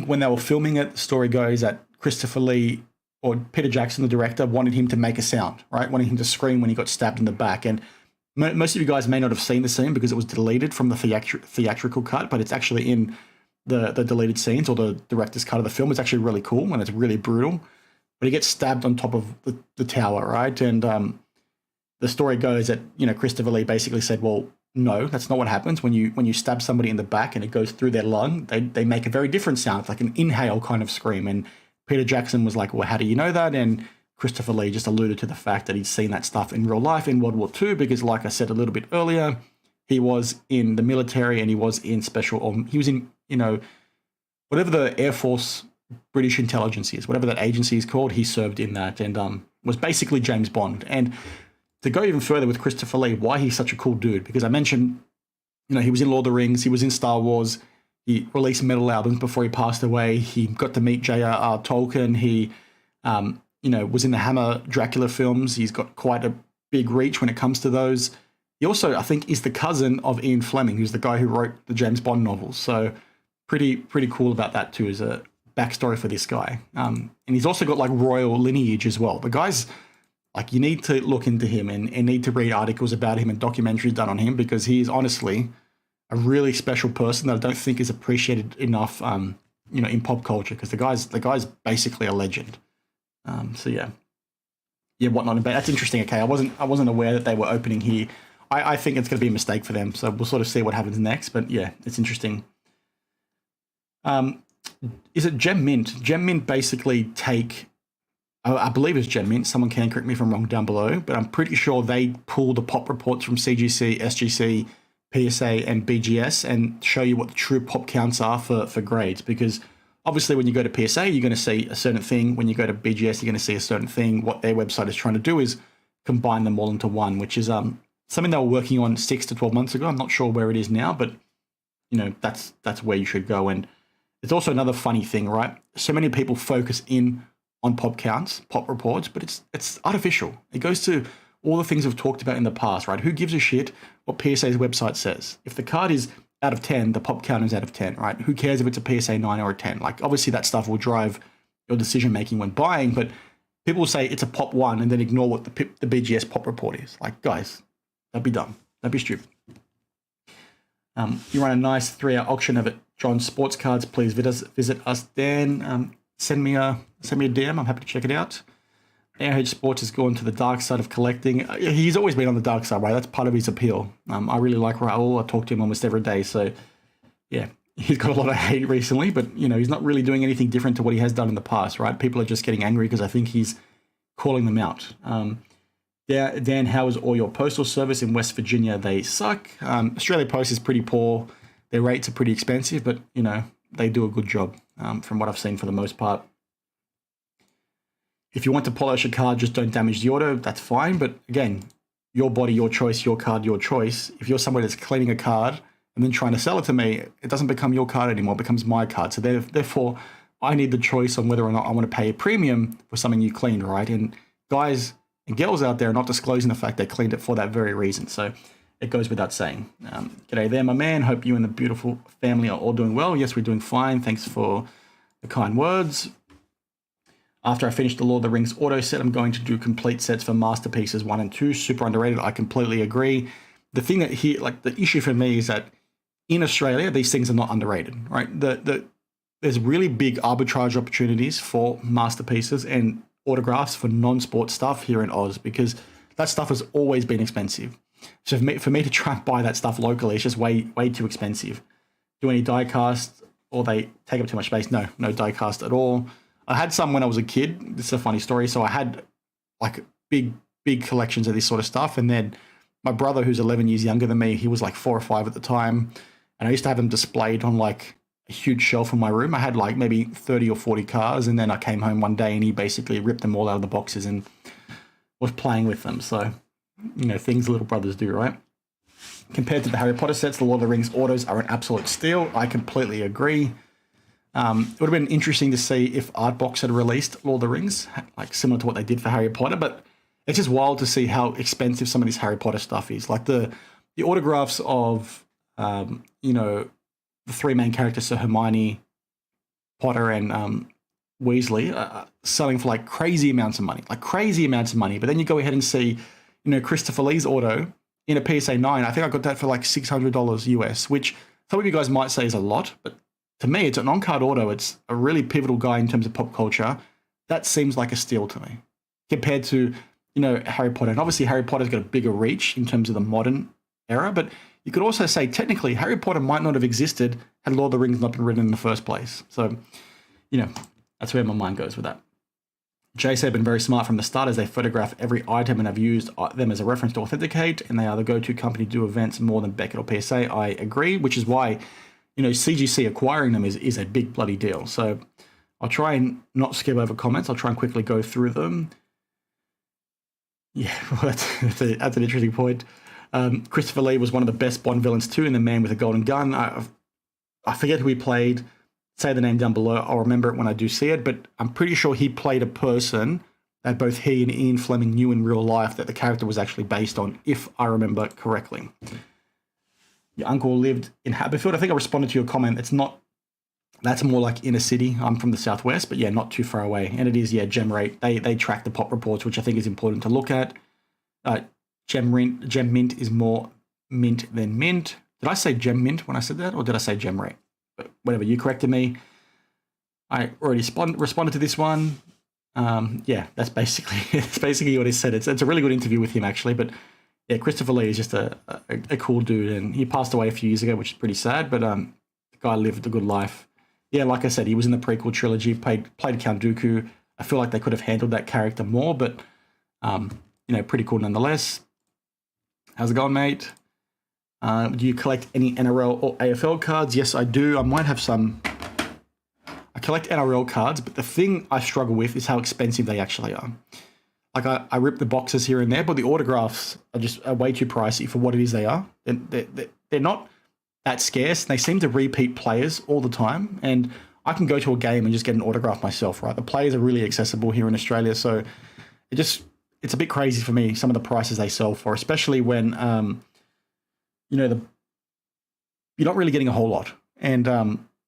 when they were filming it, the story goes that Christopher Lee or Peter Jackson, the director, wanted him to make a sound, right? Wanted him to scream when he got stabbed in the back. And most of you guys may not have seen the scene because it was deleted from the theatrical cut, but it's actually in the deleted scenes or the director's cut of the film. It's actually really cool and it's really brutal. But he gets stabbed on top of the tower, right? And the story goes that, Christopher Lee basically said, well, no, that's not what happens. When you stab somebody in the back and it goes through their lung, they make a very different sound. It's like an inhale kind of scream. And Peter Jackson was like, well, how do you know that? And Christopher Lee just alluded to the fact that he'd seen that stuff in real life in World War II because, like I said a little bit earlier, he was in the military and he was in he was in, whatever the Air Force British intelligence is, whatever that agency is called, he served in that and was basically James Bond. And to go even further with Christopher Lee, why he's such a cool dude, because I mentioned, he was in Lord of the Rings, he was in Star Wars, he released metal albums before he passed away, he got to meet J.R.R. Tolkien, he was in the Hammer Dracula films. He's got quite a big reach when it comes to those. He also, I think, is the cousin of Ian Fleming, who's the guy who wrote the James Bond novels. So pretty cool about that too, as a backstory for this guy. And he's also got like royal lineage as well. The guy's like, you need to look into him and need to read articles about him and documentaries done on him because he is honestly a really special person that I don't think is appreciated enough, in pop culture because the guy's basically a legend. So yeah, Whatnot. But that's interesting. Okay, I wasn't aware that they were opening here. I think it's going to be a mistake for them. So we'll sort of see what happens next. But yeah, it's interesting. Is it Gem Mint? Gem Mint basically take, I believe it's Gem Mint. Someone can correct me if I'm wrong down below. But I'm pretty sure they pull the pop reports from CGC, SGC, PSA, and BGS and show you what the true pop counts are for grades because. Obviously, when you go to PSA, you're going to see a certain thing. When you go to BGS, you're going to see a certain thing. What their website is trying to do is combine them all into one, which is something they were working on 6 to 12 months ago. I'm not sure where it is now, but that's where you should go. And it's also another funny thing, right? So many people focus in on pop counts, pop reports, but it's artificial. It goes to all the things we've talked about in the past, right? Who gives a shit what PSA's website says? If the card is out of 10, the pop count is out of 10, right? Who cares if it's a PSA 9 or a 10? Like, obviously that stuff will drive your decision making when buying, but people will say it's a pop 1 and then ignore what the BGS pop report is. Like, guys, don't be dumb. Don't be stupid. You run a nice 3-hour auction of it, John Sports Cards. Please visit us, Dan. Send me a DM. I'm happy to check it out. AH Sports has gone to the dark side of collecting. He's always been on the dark side, right? That's part of his appeal. I really like Raul. I talk to him almost every day. So, yeah, he's got a lot of hate recently, but, he's not really doing anything different to what he has done in the past, right? People are just getting angry because I think he's calling them out. Dan, how is all your postal service in West Virginia? They suck. Australia Post is pretty poor. Their rates are pretty expensive, but, they do a good job from what I've seen for the most part. If you want to polish a card, just don't damage the auto. That's fine. But again, your body, your choice, your card, your choice. If you're somebody that's cleaning a card and then trying to sell it to me, it doesn't become your card anymore. It becomes my card. So therefore, I need the choice on whether or not I want to pay a premium for something you cleaned, right? And guys and girls out there are not disclosing the fact they cleaned it for that very reason. So it goes without saying. G'day there, my man. Hope you and the beautiful family are all doing well. Yes, we're doing fine. Thanks for the kind words. After I finish the Lord of the Rings auto set, I'm going to do complete sets for Masterpieces 1 and 2. Super underrated. I completely agree. The thing that the issue for me is that in Australia, these things are not underrated, right? There's really big arbitrage opportunities for Masterpieces and autographs for non-sport stuff here in Oz, because that stuff has always been expensive. So for me to try and buy that stuff locally, it's just way too expensive. Do any die cast, or they take up too much space? No die cast at all. I had some when I was a kid. This is a funny story. So I had like big collections of this sort of stuff. And then my brother, who's 11 years younger than me, he was like 4 or 5 at the time. And I used to have them displayed on like a huge shelf in my room. I had like maybe 30 or 40 cars. And then I came home one day and he basically ripped them all out of the boxes and was playing with them. So, things little brothers do, right? Compared to the Harry Potter sets, the Lord of the Rings autos are an absolute steal. I completely agree. It would have been interesting to see if Artbox had released Lord of the Rings, like similar to what they did for Harry Potter, but it's just wild to see how expensive some of this Harry Potter stuff is. Like the autographs of, the 3 main characters, so Hermione, Potter, and Weasley, are selling for like crazy amounts of money. But then you go ahead and see, Christopher Lee's auto in a PSA 9. I think I got that for like $600 US, which some of you guys might say is a lot, but to me, it's an on-card auto. It's a really pivotal guy in terms of pop culture. That seems like a steal to me compared to, Harry Potter. And obviously, Harry Potter's got a bigger reach in terms of the modern era. But you could also say, technically, Harry Potter might not have existed had Lord of the Rings not been written in the first place. So, that's where my mind goes with that. JC have been very smart from the start as they photograph every item and have used them as a reference to authenticate. And they are the go-to company to do events more than Beckett or PSA. I agree, which is why CGC acquiring them is a big bloody deal. So I'll try and not skip over comments. I'll try and quickly go through them. Yeah, well, that's an interesting point. Christopher Lee was one of the best Bond villains too, in The Man with a Golden Gun. I forget who he played. Say the name down below. I'll remember it when I do see it. But I'm pretty sure he played a person that both he and Ian Fleming knew in real life that the character was actually based on, if I remember correctly. Your uncle lived in Haberfield. I think I responded to your comment. That's more like inner city. I'm from the southwest, but yeah, not too far away. And it is, gem rate. They track the pop reports, which I think is important to look at. Gem mint is more mint than mint. Did I say gem mint when I said that, or did I say gem rate? But whatever, you corrected me. I already responded to this one. That's basically what he said. It's a really good interview with him, actually, but yeah, Christopher Lee is just a cool dude, and he passed away a few years ago, which is pretty sad, but the guy lived a good life. Yeah, like I said, he was in the prequel trilogy, played Count Dooku. I feel like they could have handled that character more, but, pretty cool nonetheless. How's it going, mate? Do you collect any NRL or AFL cards? Yes, I do. I might have some. I collect NRL cards, but the thing I struggle with is how expensive they actually are. Like I rip the boxes here and there, but the autographs are way too pricey for what it is they are. They're not that scarce. They seem to repeat players all the time. And I can go to a game and just get an autograph myself, right? The players are really accessible here in Australia. So it's a bit crazy for me, some of the prices they sell for, especially when, you're not really getting a whole lot. And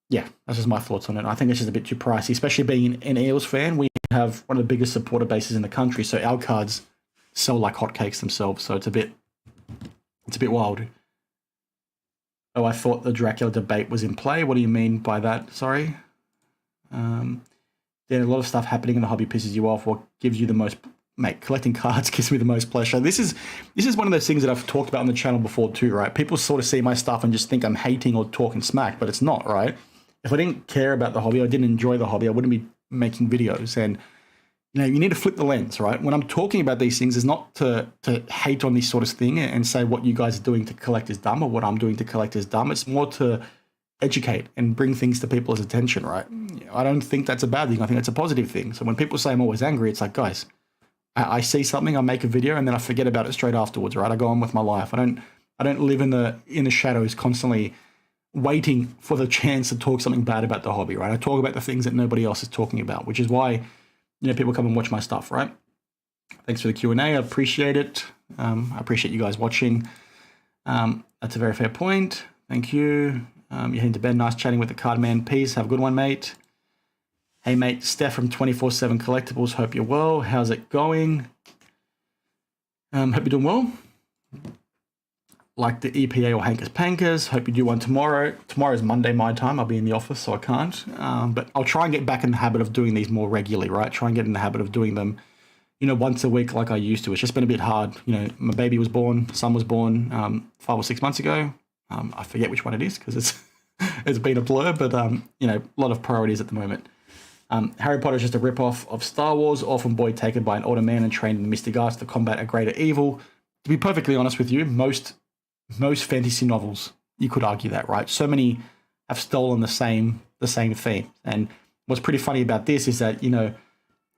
yeah, that's just my thoughts on it. I think it's just a bit too pricey, especially being an Eels fan. We have one of the biggest supporter bases in the country. So our cards sell like hotcakes themselves. So it's a bit wild. Oh, I thought the Dracula debate was in play. What do you mean by that? Sorry. Then a lot of stuff happening in the hobby pisses you off. What gives you the most? Mate, collecting cards gives me the most pleasure. This is one of those things that I've talked about on the channel before too, right? People sort of see my stuff and just think I'm hating or talking smack, but it's not, right? If I didn't care about the hobby, I didn't enjoy the hobby, I wouldn't be making videos. And you need to flip the lens, right? When I'm talking about these things, it's not to hate on this sort of thing and say what you guys are doing to collect is dumb or what I'm doing to collect is dumb. It's more to educate and bring things to people's attention, right? I don't think that's a bad thing. I think that's a positive thing. So when people say I'm always angry, it's like, guys, I see something, I make a video, and then I forget about it straight afterwards, right? I go on with my life. I don't live in the shadows constantly waiting for the chance to talk something bad about the hobby, right? I talk about the things that nobody else is talking about, which is why people come and watch my stuff, right? Thanks for the Q&A. I appreciate it. I appreciate you guys watching. That's a very fair point. Thank you. You're heading to bed. Nice chatting with the card man. Peace. Have a good one, mate. Hey, mate. Steph from 24/7 Collectibles. Hope you're well. How's it going? Hope you're doing well. Like the EPA or Hankers Pankers. Hope you do one tomorrow. Tomorrow's Monday my time. I'll be in the office, so I can't. But I'll try and get back in the habit of doing these more regularly, right? Try and get in the habit of doing them, once a week like I used to. It's just been a bit hard. My baby was born, son was born 5 or 6 months ago. I forget which one it is because it's been a blur, but a lot of priorities at the moment. Harry Potter is just a rip-off of Star Wars, orphan boy taken by an older man and trained in the mystic arts to combat a greater evil. To be perfectly honest with you, most fantasy novels, you could argue that, right? So many have stolen the same theme. And what's pretty funny about this is that,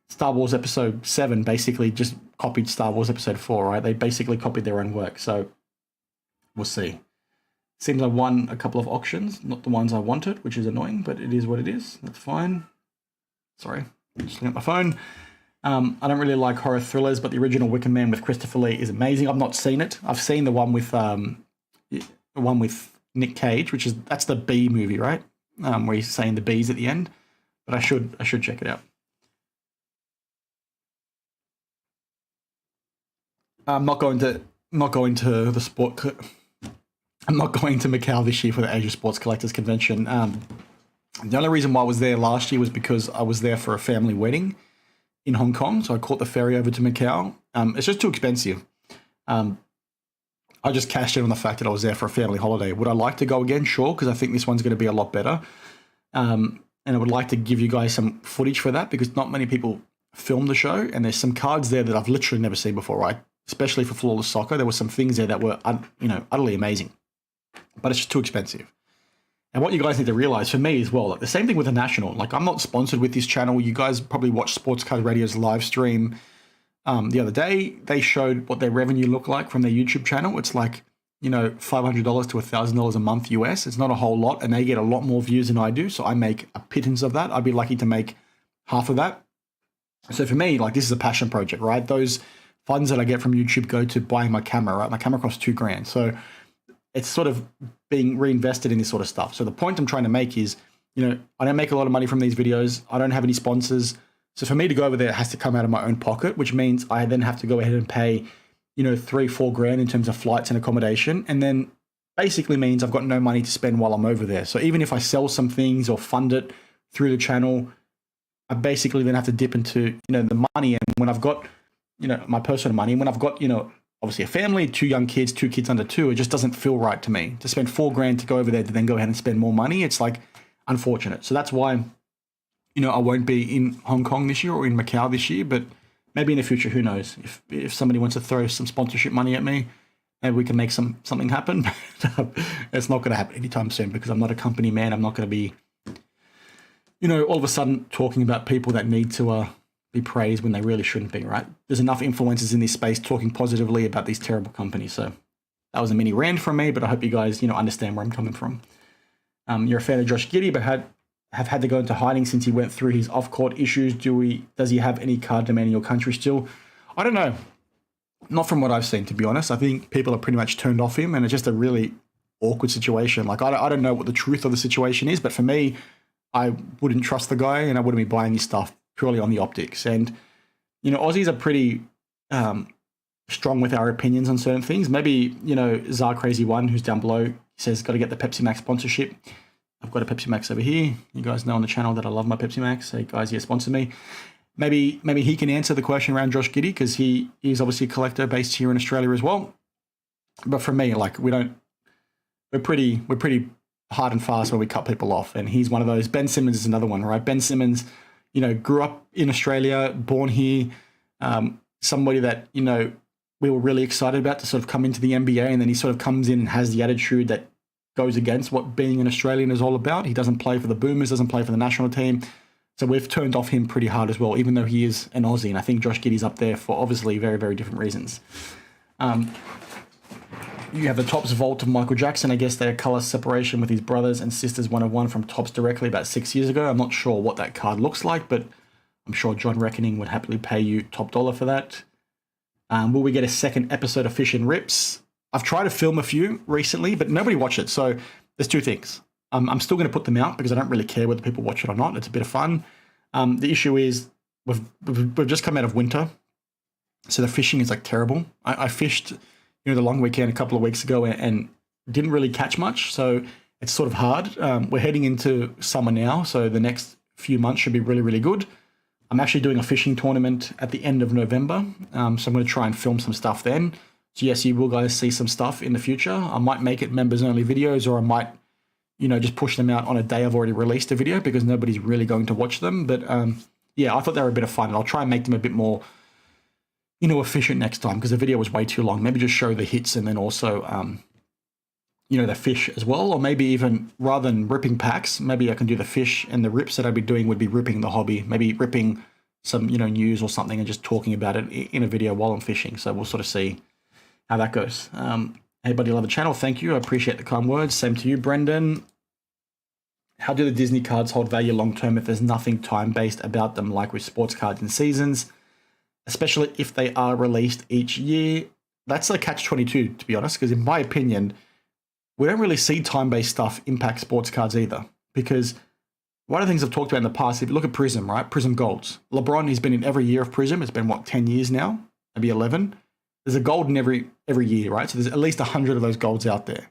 Star Wars Episode 7 basically just copied Star Wars Episode 4, right? They basically copied their own work. So we'll see. Seems I won a couple of auctions, not the ones I wanted, which is annoying, but it is what it is. That's fine. Sorry, just looking at my phone. I don't really like horror thrillers, but the original Wicker Man with Christopher Lee is amazing. I've not seen it. I've seen the one with Nick Cage, that's the bee movie, right? Where he's saying the bees at the end. But I should check it out. I'm not going to the sport. I'm not going to Macau this year for the Asia Sports Collectors Convention. The only reason why I was there last year was because I was there for a family wedding in Hong Kong. So I caught the ferry over to Macau. It's just too expensive. I just cashed in on the fact that I was there for a family holiday. Would I like to go again? Sure, because I think this one's going to be a lot better. And I would like to give you guys some footage for that because not many people film the show. And there's some cards there that I've literally never seen before, right? Especially for Flawless Soccer. There were some things there that were, utterly amazing. But it's just too expensive. And what you guys need to realize for me as well, like the same thing with the National. Like I'm not sponsored with this channel. You guys probably watched Sports Card Radio's live stream the other day. They showed what their revenue looked like from their YouTube channel. It's like, $500 to $1,000 a month US. It's not a whole lot, and they get a lot more views than I do. So I make a pittance of that. I'd be lucky to make half of that. So for me, like this is a passion project, right? Those funds that I get from YouTube go to buying my camera, right? My camera costs $2,000. So it's sort of being reinvested in this sort of stuff. So the point I'm trying to make is, I don't make a lot of money from these videos. I don't have any sponsors. So for me to go over there, it has to come out of my own pocket, which means I then have to go ahead and pay, $3-4 grand in terms of flights and accommodation. And then basically means I've got no money to spend while I'm over there. So even if I sell some things or fund it through the channel, I basically then have to dip into, the money. And when I've got, my personal money, when I've got, obviously a family, 2 young kids, 2 kids under 2, it just doesn't feel right to me to spend $4 grand to go over there to then go ahead and spend more money. It's like unfortunate. So that's why, I won't be in Hong Kong this year or in Macau this year, but maybe in the future, who knows? If somebody wants to throw some sponsorship money at me, maybe we can make something happen. It's not going to happen anytime soon because I'm not a company man. I'm not going to be, all of a sudden talking about people that need to be praised when they really shouldn't be, right? There's enough influencers in this space talking positively about these terrible companies. So that was a mini rant from me, but I hope you guys, understand where I'm coming from. You're a fan of Josh Giddey, but have had to go into hiding since he went through his off-court issues. Does he have any card demand in your country still? I don't know. Not from what I've seen, to be honest. I think people are pretty much turned off him, and it's just a really awkward situation. Like, I don't know what the truth of the situation is, but for me, I wouldn't trust the guy, and I wouldn't be buying his stuff purely on the optics. And, Aussies are pretty strong with our opinions on certain things. Maybe, Zar Crazy One, who's down below, says, got to get the Pepsi Max sponsorship. I've got a Pepsi Max over here. You guys know on the channel that I love my Pepsi Max. Hey, guys, sponsor me. Maybe he can answer the question around Josh Giddey, because he is obviously a collector based here in Australia as well. But for me, like, we're pretty hard and fast where we cut people off. And he's one of those. Ben Simmons is another one, right? Ben Simmons, grew up in Australia, born here, somebody that, we were really excited about to sort of come into the NBA, and then he sort of comes in and has the attitude that goes against what being an Australian is all about. He doesn't play for the Boomers, doesn't play for the national team. So we've turned off him pretty hard as well, even though he is an Aussie. And I think Josh Giddey's up there for obviously very, very different reasons. You have the Topps vault of Michael Jackson. I guess they're colour separation with his brothers and sisters 101 from Topps directly about 6 years ago. I'm not sure what that card looks like, but I'm sure John Reckoning would happily pay you top dollar for that. Will we get a second episode of Fish and Rips? I've tried to film a few recently, but nobody watched it. So there's two things. I'm still going to put them out because I don't really care whether people watch it or not. It's a bit of fun. The issue is we've just come out of winter, so the fishing is like terrible. I fished, the long weekend a couple of weeks ago and didn't really catch much. So it's sort of hard. We're heading into summer now, so the next few months should be really, really good. I'm actually doing a fishing tournament at the end of November, so I'm going to try and film some stuff then. So yes, you will guys see some stuff in the future. I might make it members-only videos, or I might, just push them out on a day I've already released a video because nobody's really going to watch them. But yeah, I thought they were a bit of fun, and I'll try and make them a bit more, efficient next time because the video was way too long. Maybe just show the hits and then also, the fish as well, or maybe even rather than ripping packs, maybe I can do the fish, and the rips that I'd be doing would be ripping the hobby, maybe ripping some, news or something and just talking about it in a video while I'm fishing. So we'll sort of see how that goes. Hey, buddy, love the channel. Thank you. I appreciate the kind words. Same to you, Brendan. How do the Disney cards hold value long-term if there's nothing time-based about them, like with sports cards and seasons, especially if they are released each year? That's a catch-22, to be honest, because in my opinion, we don't really see time-based stuff impact sports cards either, because one of the things I've talked about in the past, if you look at Prism, right? Prism Golds. LeBron, he's been in every year of Prism. It's been, 10 years now? Maybe 11? There's a gold in every year, right? So there's at least 100 of those golds out there.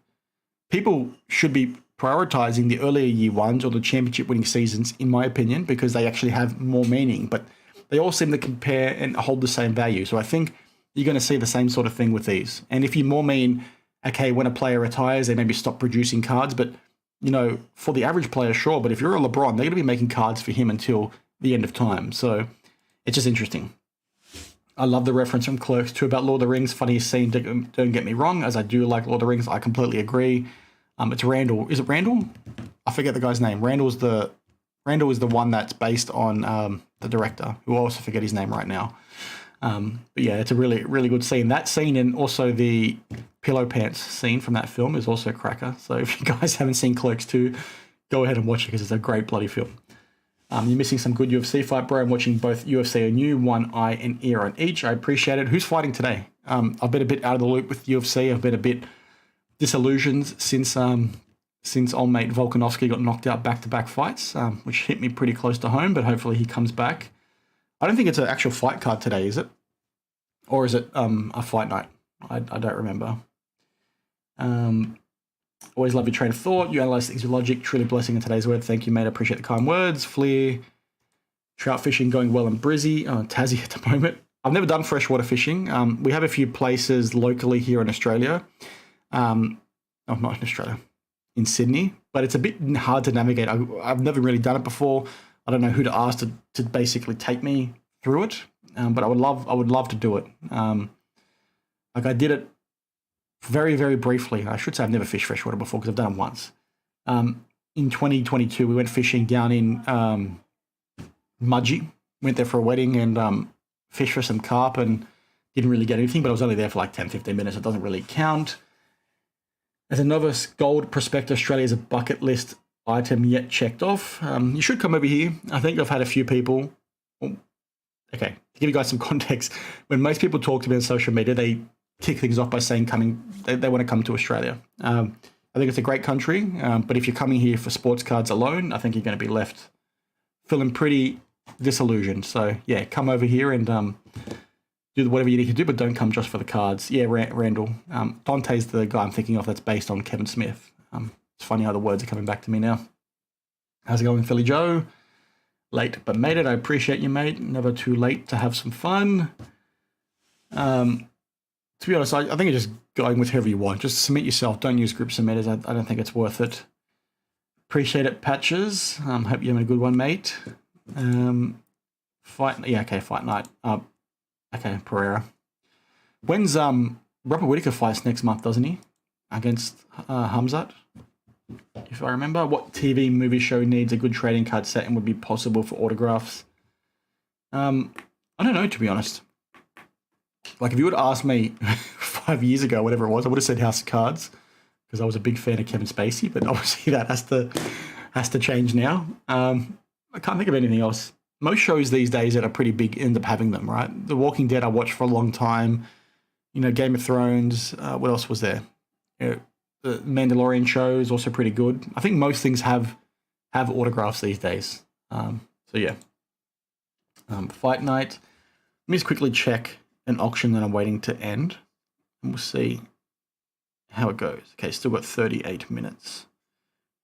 People should be prioritizing the earlier year ones or the championship winning seasons, in my opinion, because they actually have more meaning, but they all seem to compare and hold the same value. So I think you're going to see the same sort of thing with these. And if you more mean, okay, when a player retires, they maybe stop producing cards, but for the average player, sure. But if you're a LeBron, they're going to be making cards for him until the end of time. So it's just interesting. I love the reference from Clerks too about Lord of the Rings. Funniest scene, don't get me wrong, as I do like Lord of the Rings. I completely agree. It's Randall. Is it Randall? I forget the guy's name. Randall is the one that's based on the director, who I also forget his name right now. But yeah, it's a really, really good scene. That scene, and also the pillow pants scene from that film, is also a cracker. So if you guys haven't seen Clerks 2, go ahead and watch it because it's a great bloody film. You're missing some good UFC fight, bro. I'm watching both UFC on you, one eye and ear on each. I appreciate it. Who's fighting today? I've been a bit out of the loop with UFC. I've been a bit disillusioned since old mate Volkanovski got knocked out back-to-back fights, which hit me pretty close to home, but hopefully he comes back. I don't think it's an actual fight card today, is it? Or is it a fight night? I don't remember. Always love your train of thought. You analyze things with logic. Truly blessing in today's word. Thank you, mate. I appreciate the kind words. Fleer. Trout fishing going well in Brizzy. Tassie at the moment. I've never done freshwater fishing. We have a few places locally here in Australia. Not in Australia. In Sydney. But it's a bit hard to navigate. I've never really done it before. I don't know who to ask to basically take me through it. But I would love to do it. Like I did it very, very briefly. I should say I've never fished freshwater before because I've done it once. In 2022, we went fishing down in Mudgee, went there for a wedding and fished for some carp and didn't really get anything, but I was only there for like 10, 15 minutes. It doesn't really count. As a novice, gold prospector Australia is a bucket list item yet checked off. You should come over here. I think I've had a few people. Okay, to give you guys some context, when most people talk to me on social media, they kick things off by saying they want to come to Australia. I think it's a great country, but if you're coming here for sports cards alone, I think you're going to be left feeling pretty disillusioned. So yeah, come over here and do whatever you need to do, but don't come just for the cards. Yeah, Randall. Dante's the guy I'm thinking of that's based on Kevin Smith. It's funny how the words are coming back to me now. How's it going, Philly Joe? Late but made it. I appreciate you, mate. Never too late to have some fun. To be honest, I think you're just going with whoever you want. Just submit yourself. Don't use group submitters. I don't think it's worth it. Appreciate it, Patches. Hope you're having a good one, mate. Fight night. Okay, Pereira. When's Robert Whittaker fights next month, doesn't he? Against Hamzat, if I remember. What TV movie show needs a good trading card set and would be possible for autographs? I don't know, to be honest. Like, if you would have asked me 5 years ago, whatever it was, I would have said House of Cards because I was a big fan of Kevin Spacey, but obviously that has to change now. I can't think of anything else. Most shows these days that are pretty big end up having them, right? The Walking Dead I watched for a long time. You know, Game of Thrones. What else was there? The Mandalorian show is also pretty good. I think most things have autographs these days. So yeah. Fight night. Let me just quickly check an auction that I'm waiting to end, and we'll see how it goes. Okay, still got 38 minutes.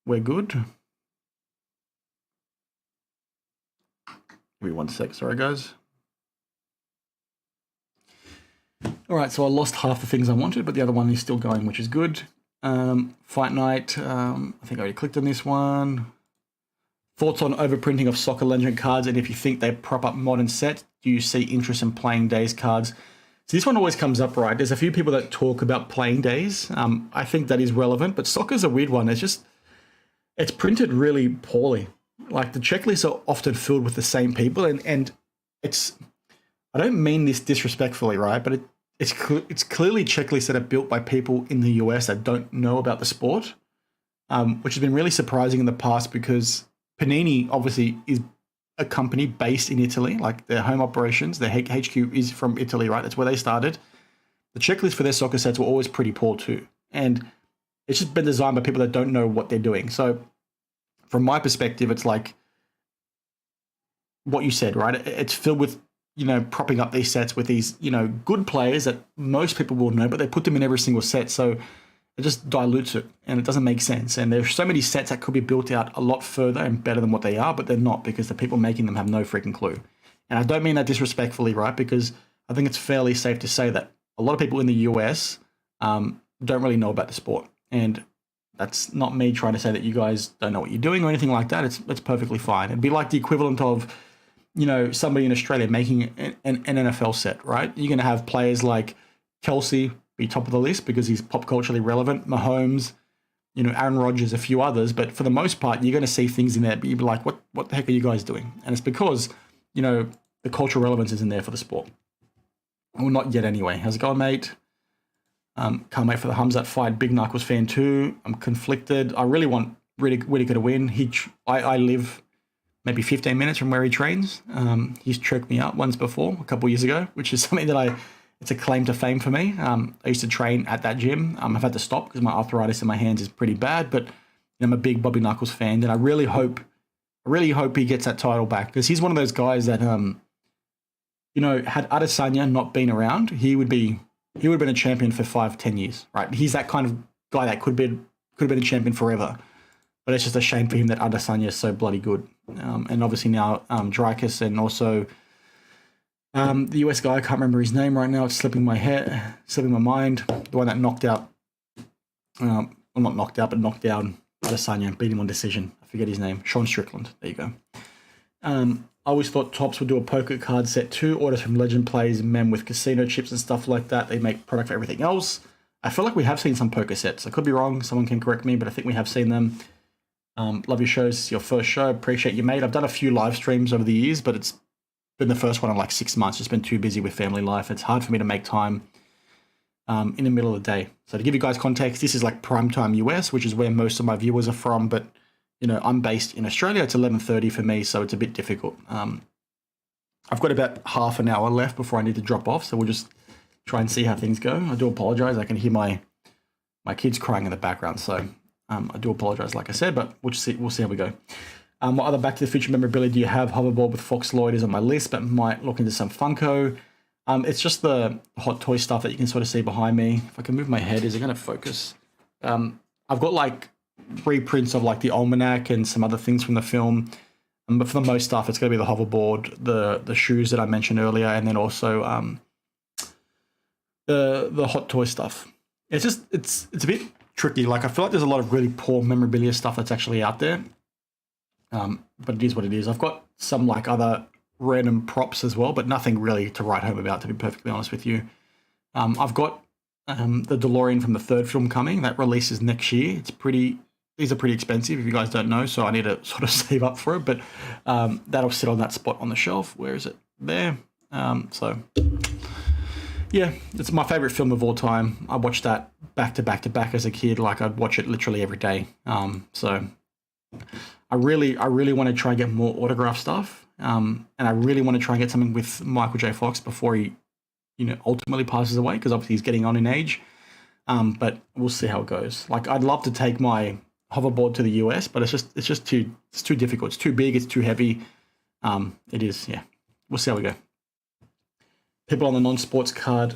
We're good. Give me 1 sec, sorry guys. All right, so I lost half the things I wanted, but the other one is still going, which is good. Fight night, I think I already clicked on this one. Thoughts on overprinting of Soccer Legend cards, and if you think they prop up modern sets, do you see interest in playing days cards? So this one always comes up, right? There's a few people that talk about playing days. I think that is relevant, but soccer's a weird one. It's printed really poorly. Like, the checklists are often filled with the same people, and it's, I don't mean this disrespectfully, right? But it's clearly checklists that are built by people in the US that don't know about the sport, which has been really surprising in the past because Panini obviously is a company based in Italy, like their home operations, their HQ is from Italy, right? That's where they started. The checklists for their soccer sets were always pretty poor too. And it's just been designed by people that don't know what they're doing. So from my perspective, it's like what you said, right? It's filled with, you know, propping up these sets with these, you know, good players that most people will know, but they put them in every single set. So it just dilutes it and it doesn't make sense. And there's so many sets that could be built out a lot further and better than what they are, but they're not because the people making them have no freaking clue. And I don't mean that disrespectfully, right? Because I think it's fairly safe to say that a lot of people in the US don't really know about the sport. And that's not me trying to say that you guys don't know what you're doing or anything like that. It's perfectly fine. It'd be like the equivalent of, you know, somebody in Australia making an NFL set, right? You're going to have players like Kelsey be top of the list because he's pop culturally relevant, Mahomes, you know, Aaron Rodgers, a few others. But for the most part, you're going to see things in there, but you'd be like, what the heck are you guys doing? And it's because, you know, the cultural relevance isn't there for the sport. Well, not yet anyway. How's it going, mate? Can't wait for the Hamzat fight. Big Knuckles fan too. I'm conflicted. I really want Whittaker to win. I live maybe 15 minutes from where he trains. He's choked me up once before, a couple of years ago, which is something that it's a claim to fame for me. I used to train at that gym. I've had to stop because my arthritis in my hands is pretty bad, but I'm a big Bobby Knuckles fan, and I really hope he gets that title back because he's one of those guys that, you know, had Adesanya not been around, he would have been a champion for 5-10 years, right? He's that kind of guy that could have been a champion forever. But it's just a shame for him that Adesanya is so bloody good. And obviously now Dreykus and also the US guy, I can't remember his name right now. It's slipping my mind. The one that knocked out, well, not knocked out, but knocked down Adesanya and beat him on decision. I forget his name. Sean Strickland. There you go. I always thought Topps would do a poker card set too. Orders from legend players, men with casino chips and stuff like that. They make product for everything else. I feel like we have seen some poker sets. I could be wrong. Someone can correct me, but I think we have seen them. Love your shows. It's your first show. Appreciate you, mate. I've done a few live streams over the years, but it's been the first one in like 6 months. Just been too busy with family life. It's hard for me to make time in the middle of the day. So to give you guys context, this is like primetime US, which is where most of my viewers are from. But, you know, I'm based in Australia. It's 11:30 for me, so it's a bit difficult. I've got about half an hour left before I need to drop off. So we'll just try and see how things go. I do apologize. I can hear my kids crying in the background. So I do apologize, like I said, but we'll see how we go. What other Back to the Future memorabilia do you have? Hoverboard with Fox Lloyd is on my list, but might look into some Funko. It's just the Hot Toy stuff that you can sort of see behind me. If I can move my head, is it going to focus? I've got like reprints of like the Almanac and some other things from the film. But for the most stuff, it's going to be the hoverboard, the shoes that I mentioned earlier, and then also the Hot Toy stuff. It's just, it's a bit tricky. Like, I feel like there's a lot of really poor memorabilia stuff that's actually out there. But it is what it is. I've got some like other random props as well, but nothing really to write home about, to be perfectly honest with you. I've got the DeLorean from the third film coming. That releases next year. These are pretty expensive, if you guys don't know, so I need to sort of save up for it. But that'll sit on that spot on the shelf. Where is it? There. So yeah, it's my favorite film of all time. I watched that back to back to back as a kid. Like, I'd watch it literally every day. So I really want to try and get more autograph stuff. And I really want to try and get something with Michael J. Fox before he, you know, ultimately passes away, because obviously he's getting on in age. But we'll see how it goes. Like, I'd love to take my hoverboard to the US, but it's just too difficult. It's too big. It's too heavy. It is. Yeah. We'll see how we go. People on the non-sports card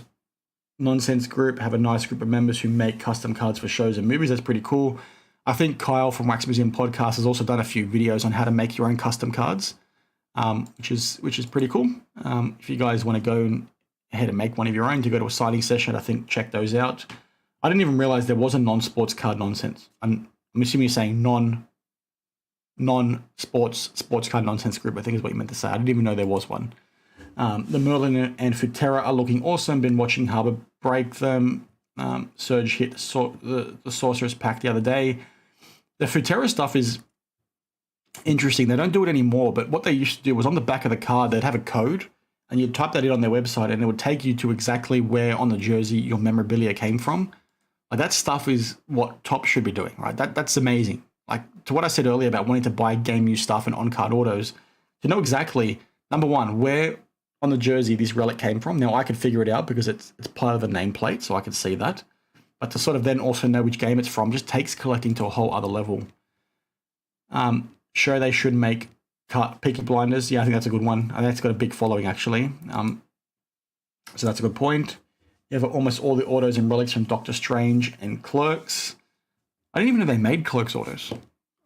nonsense group have a nice group of members who make custom cards for shows and movies. That's pretty cool. I think Kyle from Wax Museum Podcast has also done a few videos on how to make your own custom cards, which is pretty cool. If you guys want to go ahead and make one of your own to go to a signing session, I think check those out. I didn't even realize there was a non-sports card nonsense. I'm assuming you're saying non-sports sports card nonsense group, I think is what you meant to say. I didn't even know there was one. The Merlin and Futera are looking awesome. Been watching Harbor break them. Surge hit the Sorceress pack the other day. The Futera stuff is interesting. They don't do it anymore, but what they used to do was on the back of the card, they'd have a code, and you'd type that in on their website, and it would take you to exactly where on the jersey your memorabilia came from. Like, that stuff is what Topps should be doing, right? That's amazing. Like, to what I said earlier about wanting to buy game new stuff and on-card autos, to know exactly, number one, where on the jersey this relic came from. Now, I could figure it out because it's part of the nameplate, so I can see that. But to sort of then also know which game it's from just takes collecting to a whole other level. Sure, they should make Peaky Blinders. Yeah, I think that's a good one. I think it's got a big following, actually. So that's a good point. You have almost all the autos and relics from Doctor Strange and Clerks. I didn't even know they made Clerks autos.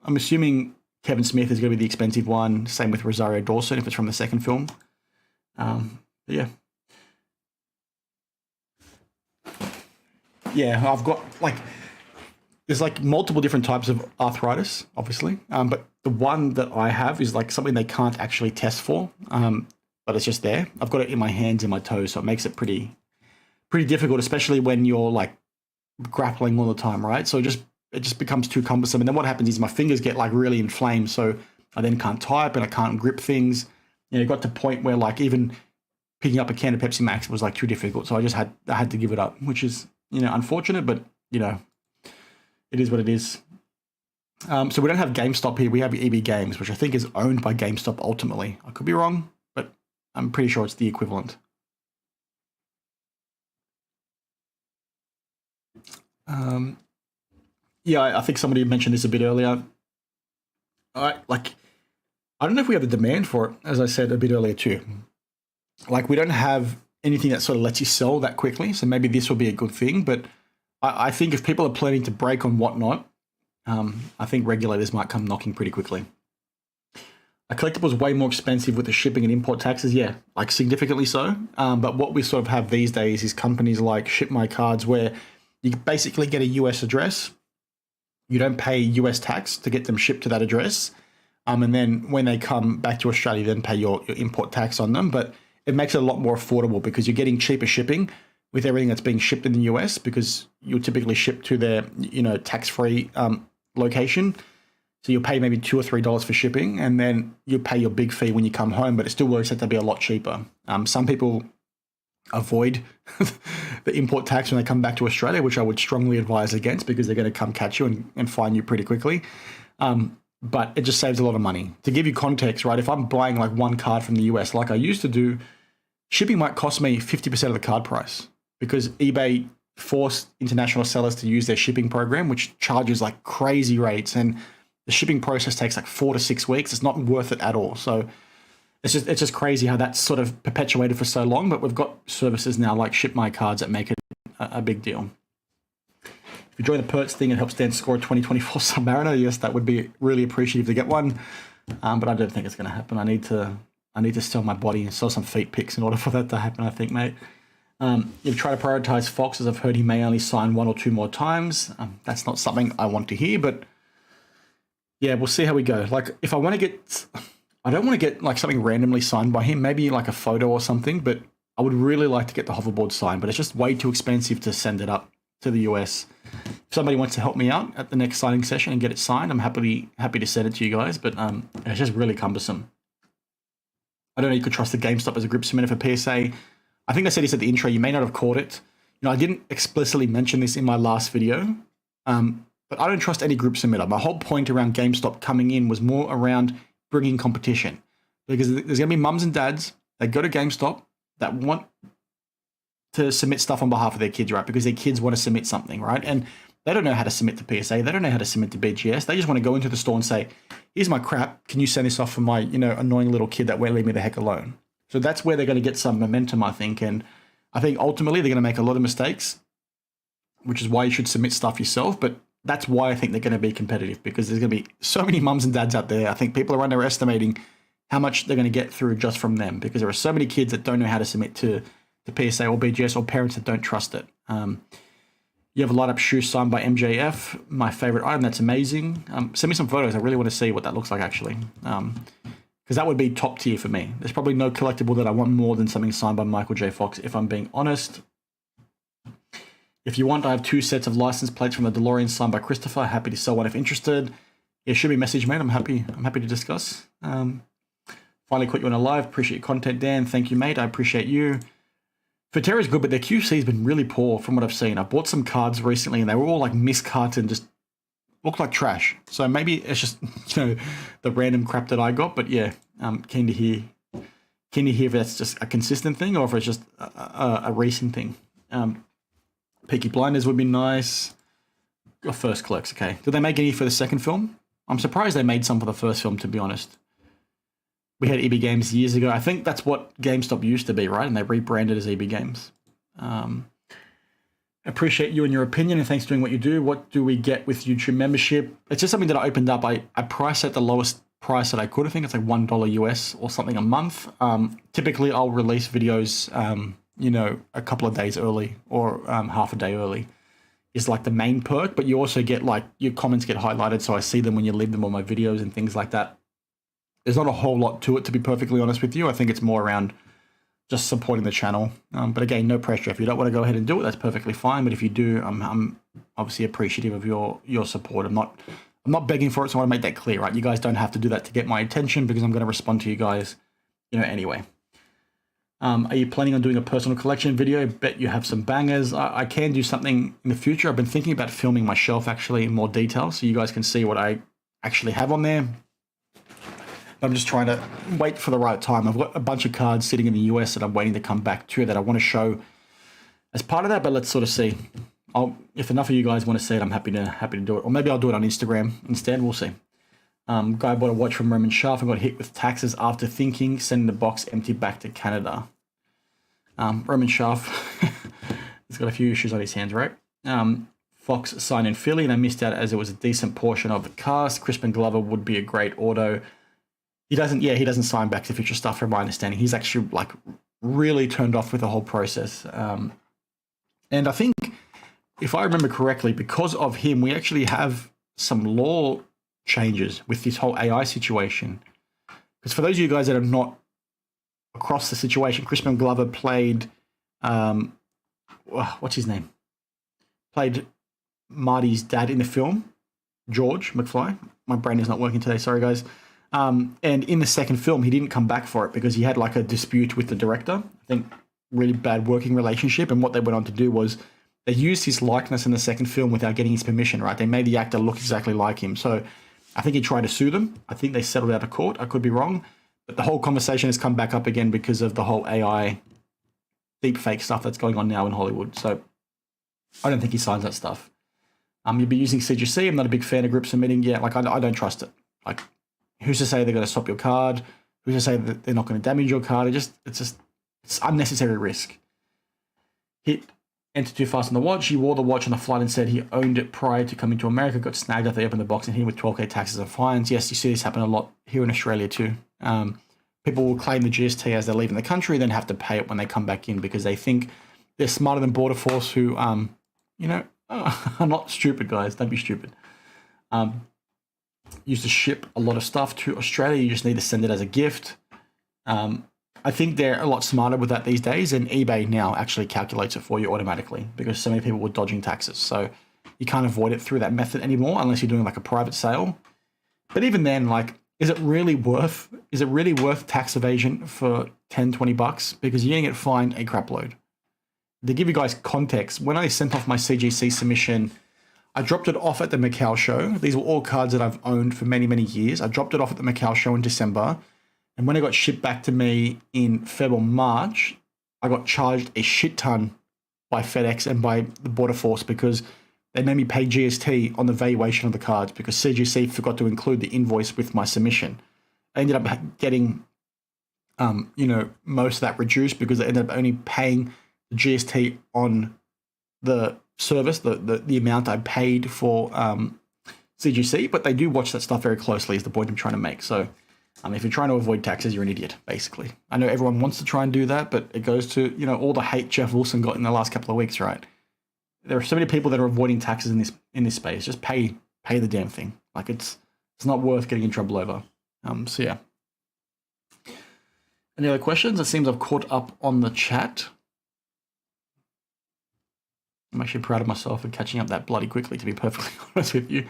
I'm assuming Kevin Smith is going to be the expensive one. Same with Rosario Dawson if it's from the second film. Yeah. Yeah, I've got there's multiple different types of arthritis, obviously. But the one that I have is something they can't actually test for. But it's just there. I've got it in my hands and my toes, so it makes it pretty difficult, especially when you're grappling all the time, right? So it just becomes too cumbersome. And then what happens is my fingers get really inflamed, so I then can't type and I can't grip things. It got to a point where even picking up a can of Pepsi Max was too difficult. So I had to give it up, which is unfortunate, but it is what it is. So we don't have GameStop here. We have EB Games, which I think is owned by GameStop ultimately. I could be wrong, but I'm pretty sure it's the equivalent. Yeah, I think somebody mentioned this a bit earlier. I don't know if we have the demand for it, as I said a bit earlier too. We don't have anything that sort of lets you sell that quickly, so maybe this will be a good thing. But I think if people are planning to break on whatnot, I think regulators might come knocking pretty quickly. A collectible is way more expensive with the shipping and import taxes, yeah, significantly so. But what we sort of have these days is companies like Ship My Cards, where you basically get a US address. You don't pay US tax to get them shipped to that address. And then when they come back to Australia, then pay your import tax on them. But it makes it a lot more affordable because you're getting cheaper shipping with everything that's being shipped in the US, because you typically ship to their tax-free location. So you'll pay maybe $2 or $3 for shipping, and then you pay your big fee when you come home, but it still works out to be a lot cheaper. Some people avoid the import tax when they come back to Australia, which I would strongly advise against, because they're going to come catch you and fine you pretty quickly. But it just saves a lot of money. To give you context, right, if I'm buying like one card from the US, like I used to do, shipping might cost me 50% of the card price, because eBay forced international sellers to use their shipping program, which charges like crazy rates. And the shipping process takes like 4 to 6 weeks. It's not worth it at all. So it's just crazy how that's sort of perpetuated for so long. But we've got services now like Ship My Cards that make it a big deal. If you join the Perts thing, it helps Dan score a 2024 Submariner. Yes, that would be really appreciative to get one. But I don't think it's going to happen. I need to sell my body and sell some feet pics in order for that to happen, I think, mate. You've tried to prioritize Fox, as I've heard he may only sign 1 or 2 more times. That's not something I want to hear, but yeah, we'll see how we go. Like, if I want to get, I don't want to get like something randomly signed by him, maybe like a photo or something, but I would really like to get the hoverboard signed, but it's just way too expensive to send it up to the US. If somebody wants to help me out at the next signing session and get it signed, I'm happy to send it to you guys, but it's just really cumbersome. I don't know, you could trust the GameStop as a grip submitter for PSA. I think I said this at the intro, you may not have caught it. You know, I didn't explicitly mention this in my last video, but I don't trust any group submitter. My whole point around GameStop coming in was more around bringing competition, because there's going to be mums and dads that go to GameStop that want to submit stuff on behalf of their kids, right? Because their kids want to submit something, right? And they don't know how to submit to PSA. They don't know how to submit to BGS. They just want to go into the store and say, here's my crap. Can you send this off for my, annoying little kid that won't leave me the heck alone? So that's where they're going to get some momentum, I think. And I think ultimately they're going to make a lot of mistakes, which is why you should submit stuff yourself. But that's why I think they're going to be competitive, because there's going to be so many mums and dads out there. I think people are underestimating how much they're going to get through just from them, because there are so many kids that don't know how to submit to PSA or BGS, or parents that don't trust it. You have a light up shoe signed by MJF, my favorite item. That's amazing. Send me some photos. I really want to see what that looks like, actually. Because that would be top tier for me. There's probably no collectible that I want more than something signed by Michael J. Fox, if I'm being honest. If you want, I have 2 sets of license plates from the DeLorean signed by Christopher. Happy to sell one if interested. Yeah, shoot me a message, mate. I'm happy to discuss. Finally caught you on a live. Appreciate your content, Dan. Thank you, mate. I appreciate you. Ferterra's good, but their QC has been really poor from what I've seen. I bought some cards recently and they were all like miscut and just looked like trash. So maybe it's just, the random crap that I got. But yeah, keen to hear if that's just a consistent thing or if it's just a recent thing. Peaky Blinders would be nice. Or First Clerks, okay. Did they make any for the second film? I'm surprised they made some for the first film, to be honest. We had EB Games years ago. I think that's what GameStop used to be, right? And they rebranded as EB Games. Appreciate you and your opinion, and thanks for doing what you do. What do we get with YouTube membership? It's just something that I opened up. I priced at the lowest price that I could. I think it's like $1 US or something a month. Typically, I'll release videos, a couple of days early or half a day early. Is like the main perk, but you also get like your comments get highlighted, so I see them when you leave them on my videos and things like that. There's not a whole lot to it, to be perfectly honest with you. I think it's more around just supporting the channel. But again, no pressure. If you don't want to go ahead and do it, that's perfectly fine. But if you do, I'm obviously appreciative of your support. I'm not begging for it, so I want to make that clear, right? You guys don't have to do that to get my attention, because I'm going to respond to you guys, anyway. Are you planning on doing a personal collection video? Bet you have some bangers. I can do something in the future. I've been thinking about filming my shelf actually in more detail, so you guys can see what I actually have on there. I'm just trying to wait for the right time. I've got a bunch of cards sitting in the US that I'm waiting to come back to that I want to show as part of that, but let's sort of see. If enough of you guys want to see it, I'm happy to do it. Or maybe I'll do it on Instagram instead. We'll see. Guy bought a watch from Roman Schaff and got hit with taxes after thinking, sending the box empty back to Canada. Roman Schaff has got a few issues on his hands, right? Fox signed in Philly and they missed out as it was a decent portion of the cast. Crispin Glover would be a great auto. He doesn't sign back to future stuff from my understanding. He's actually like really turned off with the whole process. And I think, if I remember correctly, because of him, we actually have some law changes with this whole AI situation. Because for those of you guys that are not across the situation, Crispin Glover played, what's his name? Played Marty's dad in the film. George McFly. My brain is not working today. Sorry, guys. And in the second film, he didn't come back for it because he had like a dispute with the director. I think really bad working relationship. And what they went on to do was they used his likeness in the second film without getting his permission, right? They made the actor look exactly like him. So I think he tried to sue them. I think they settled out of court. I could be wrong. But the whole conversation has come back up again because of the whole AI deep fake stuff that's going on now in Hollywood. So I don't think he signs that stuff. You'll be using CGC. I'm not a big fan of group submitting. Yeah, like I don't trust it. Like, who's to say they're going to stop your card? Who's to say that they're not going to damage your card? It's unnecessary risk. Hit enter too fast on the watch. He wore the watch on the flight and said he owned it prior to coming to America. Got snagged after they opened the box and hit with 12K taxes and fines. Yes, you see this happen a lot here in Australia too. People will claim the GST as they're leaving the country, then have to pay it when they come back in because they think they're smarter than Border Force, who are not stupid, guys. Don't be stupid. Used to ship a lot of stuff to Australia. You just need to send it as a gift. I think they're a lot smarter with that these days, and eBay now actually calculates it for you automatically because so many people were dodging taxes. So you can't avoid it through that method anymore unless you're doing like a private sale. But even then, like, is it really worth tax evasion for 10, 20 bucks? Because you're going to get fined a crap load. To give you guys context, when I sent off my CGC submission, I dropped it off at the Macau show. These were all cards that I've owned for many, many years. I dropped it off at the Macau show in December. And when it got shipped back to me in Feb or March, I got charged a shit ton by FedEx and by the Border Force because they made me pay GST on the valuation of the cards because CGC forgot to include the invoice with my submission. I ended up getting, most of that reduced because I ended up only paying the GST on the service, the amount I paid for CGC, but they do watch that stuff very closely is the point I'm trying to make. So if you're trying to avoid taxes, you're an idiot, basically. I know everyone wants to try and do that, but it goes to, all the hate Jeff Wilson got in the last couple of weeks, right? There are so many people that are avoiding taxes in this space. Just pay the damn thing. Like it's not worth getting in trouble over. So yeah. Any other questions? It seems I've caught up on the chat. I'm actually proud of myself for catching up that bloody quickly, to be perfectly honest with you.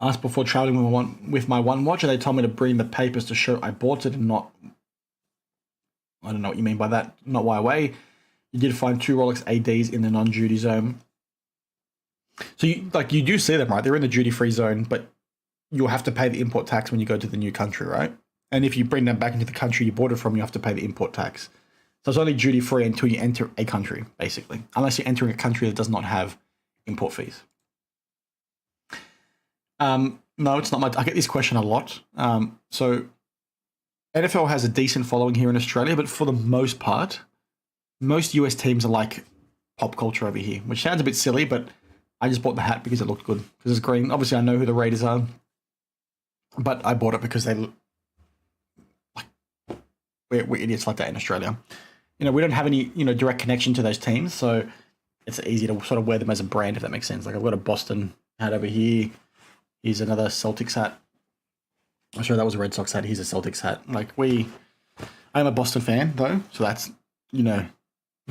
Asked before traveling with my one watch, and they told me to bring the papers to show I bought it and not. I don't know what you mean by that. Not Huawei. You did find 2 Rolex ADs in the non-duty zone. So you do see them, right? They're in the duty-free zone, but you'll have to pay the import tax when you go to the new country, right? And if you bring them back into the country you bought it from, you have to pay the import tax. So it's only duty-free until you enter a country, basically, unless you're entering a country that does not have import fees. No, it's not much. I get this question a lot. So NFL has a decent following here in Australia, but for the most part, most US teams are like pop culture over here, which sounds a bit silly, but I just bought the hat because it looked good. Because it's green. Obviously, I know who the Raiders are, but I bought it because they look like we're idiots like that in Australia. We don't have any direct connection to those teams, so it's easy to sort of wear them as a brand, if that makes sense. Like I've got a Boston hat over here. Here's another Celtics hat. I'm sure that was a Red Sox hat. Here's a Celtics hat. I'm a Boston fan though, so that's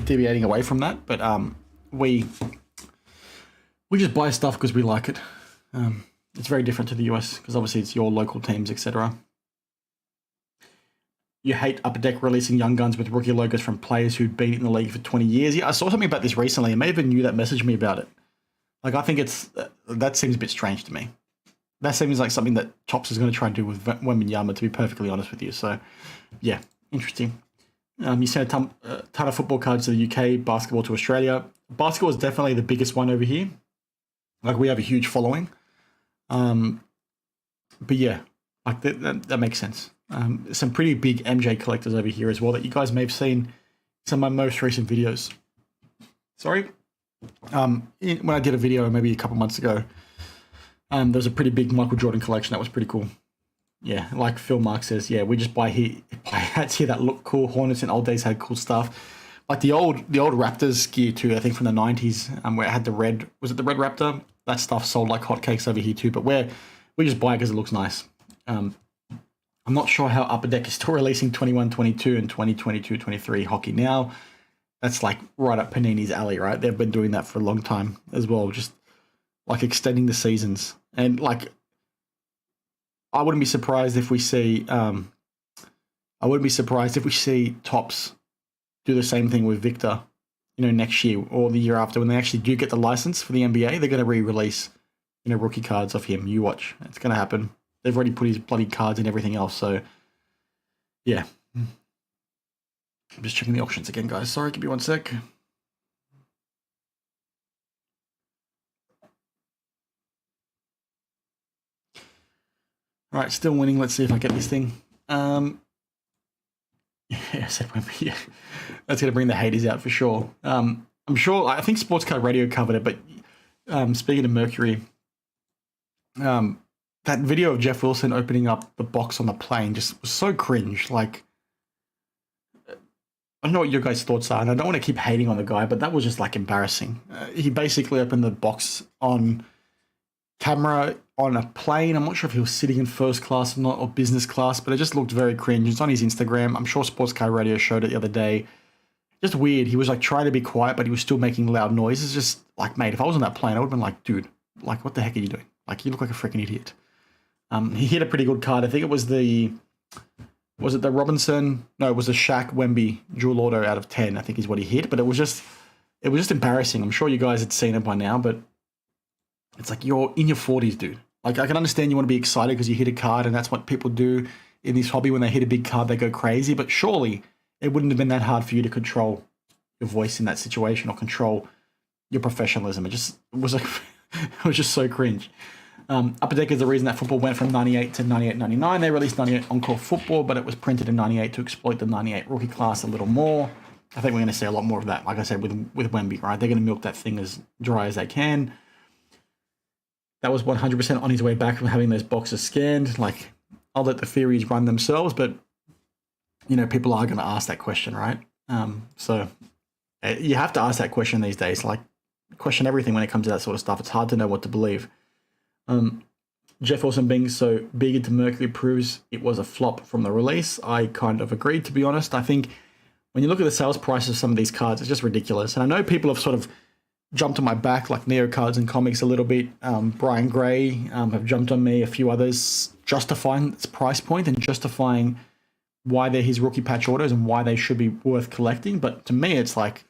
deviating away from that. But we just buy stuff because we like it. It's very different to the US because obviously it's your local teams, etc. You hate Upper Deck releasing young guns with rookie logos from players who'd been in the league for 20 years. Yeah, I saw something about this recently. I may even knew that messaged me about it. Like I think that seems a bit strange to me. That seems like something that Chops is going to try and do with Wembanyama, to be perfectly honest with you. So, yeah, interesting. You sent a ton of football cards to the UK, basketball to Australia. Basketball is definitely the biggest one over here. Like, we have a huge following. But yeah, like that makes sense. Some pretty big MJ collectors over here as well that you guys may have seen some of my most recent videos. Sorry. When I did a video maybe a couple months ago, there was a pretty big Michael Jordan collection that was pretty cool. Yeah, like Phil Mark says, yeah, we just buy hats here that look cool. Hornets in old days had cool stuff. Like the old Raptors gear too, I think from the 90s, where it had the red, was it the red Raptor? That stuff sold like hotcakes over here too, but we just buy it because it looks nice. I'm not sure how Upper Deck is still releasing 21-22 and 2022-23 hockey now. That's like right up Panini's alley, right? They've been doing that for a long time as well, just like extending the seasons. And like, I wouldn't be surprised if we see Topps do the same thing with Victor, next year or the year after when they actually do get the license for the NBA. They're going to re-release, rookie cards of him. You watch, it's going to happen. They've already put his bloody cards and everything else. So, yeah. I'm just checking the auctions again, guys. Sorry, give me 1 sec. All right, still winning. Let's see if I get this thing. Yeah, that's going to bring the haters out for sure. I'm sure, I think Sports Card Radio covered it, but speaking of Mercury, that video of Jeff Wilson opening up the box on the plane just was so cringe. Like, I don't know what your guys' thoughts are, and I don't want to keep hating on the guy, but that was just like embarrassing. He basically opened the box on camera on a plane. I'm not sure if he was sitting in first class or not, or business class, but it just looked very cringe. It's on his Instagram. I'm sure Sports Car Radio showed it the other day. Just weird. He was like trying to be quiet, but he was still making loud noises. Just like, mate, if I was on that plane, I would have been like, dude, like, what the heck are you doing? Like, you look like a freaking idiot. He hit a pretty good card. I think it was the Robinson? No, it was the Shaq Wemby dual auto out of 10, I think is what he hit. But it was just embarrassing. I'm sure you guys had seen it by now, but it's like, you're in your 40s, dude. Like, I can understand you want to be excited because you hit a card and that's what people do in this hobby. When they hit a big card, they go crazy. But surely it wouldn't have been that hard for you to control your voice in that situation or control your professionalism. It was like, it was just so cringe. Upper Deck is the reason that football went from 98 to 98-99. They released 98 Encore Football, but it was printed in 98 to exploit the 98 rookie class a little more. I think we're going to see a lot more of that, like I said, with Wemby, right? They're going to milk that thing as dry as they can. That was 100% on his way back from having those boxes scanned. Like, I'll let the theories run themselves, but, people are going to ask that question, right? So you have to ask that question these days. Like, question everything when it comes to that sort of stuff. It's hard to know what to believe. Jeff Wilson being so big into Mercury proves it was a flop from the release. I kind of agreed, to be honest. I think when you look at the sales price of some of these cards, it's just ridiculous. And I know people have sort of jumped on my back, like Neo Cards and Comics a little bit. Brian Gray have jumped on me, a few others, justifying its price point and justifying why they're his rookie patch autos and why they should be worth collecting. But to me, it's like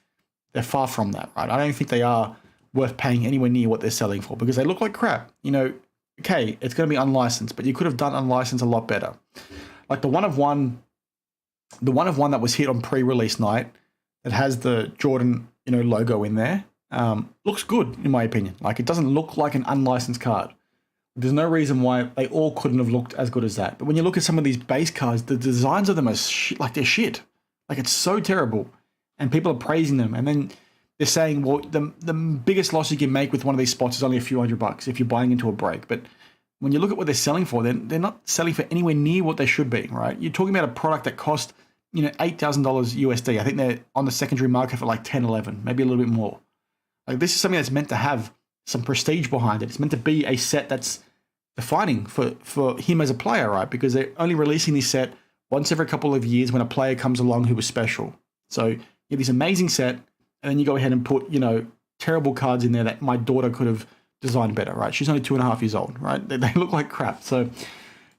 they're far from that, right? I don't think they are worth paying anywhere near what they're selling for because they look like crap. Okay, it's going to be unlicensed, but you could have done unlicensed a lot better. Like the one of one that was hit on pre-release night that has the Jordan, logo in there, looks good in my opinion. Like, it doesn't look like an unlicensed card. There's no reason why they all couldn't have looked as good as that. But when you look at some of these base cards, the designs of them are like they're shit. Like, it's so terrible, and people are praising them, and then they're saying, well, the biggest loss you can make with one of these spots is only a few $100 if you're buying into a break. But when you look at what they're selling for, they're not selling for anywhere near what they should be, right? You're talking about a product that cost, $8,000 USD. I think they're on the secondary market for like 10, 11, maybe a little bit more. Like, this is something that's meant to have some prestige behind it. It's meant to be a set that's defining for him as a player, right? Because they're only releasing this set once every couple of years when a player comes along who was special. So you have this amazing set, and then you go ahead and put, terrible cards in there that my daughter could have designed better, right? She's only 2.5 years old, right? They look like crap. So,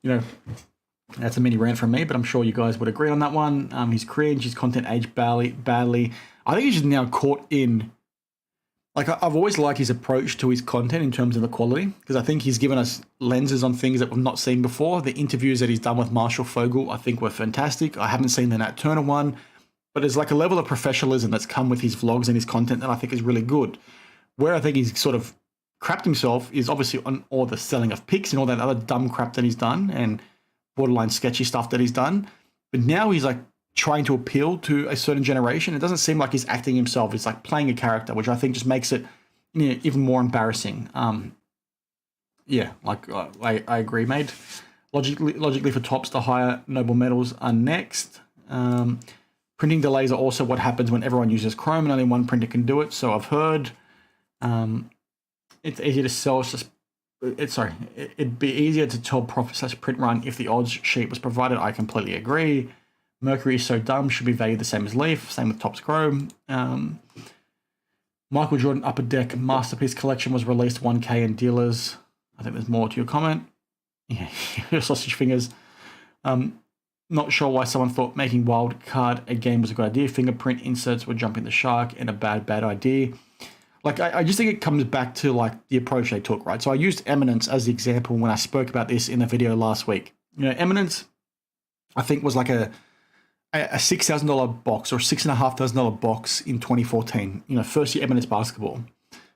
that's a mini rant from me, but I'm sure you guys would agree on that one. His cringe, his content aged badly. I think he's just now caught in, like, I've always liked his approach to his content in terms of the quality, because I think he's given us lenses on things that we've not seen before. The interviews that he's done with Marshall Fogel, I think, were fantastic. I haven't seen the Nat Turner one. But there's like a level of professionalism that's come with his vlogs and his content that I think is really good. Where I think he's sort of crapped himself is obviously on all the selling of picks and all that other dumb crap that he's done and borderline sketchy stuff that he's done. But now he's like trying to appeal to a certain generation. It doesn't seem like he's acting himself. It's like playing a character, which I think just makes it even more embarrassing. I agree, mate. Logically for Topps, the higher noble metals are next. Printing delays are also what happens when everyone uses Chrome and only one printer can do it. So I've heard it's easier to sell it'd be easier to tell profit/print run if the odds sheet was provided. I completely agree. Mercury is so dumb, should be valued the same as Leaf. Same with Topps Chrome. Michael Jordan Upper Deck Masterpiece Collection was released 1K in dealers. I think there's more to your comment. Yeah, your sausage fingers. Not sure why someone thought making wild card a game was a good idea. Fingerprint inserts were jumping the shark and a bad idea. Like, I just think it comes back to, like, the approach they took, right? So I used Eminence as the example when I spoke about this in the video last week. You know, Eminence, I think, was like a $6,000 box or $6,500 box in 2014. You know, first year Eminence basketball.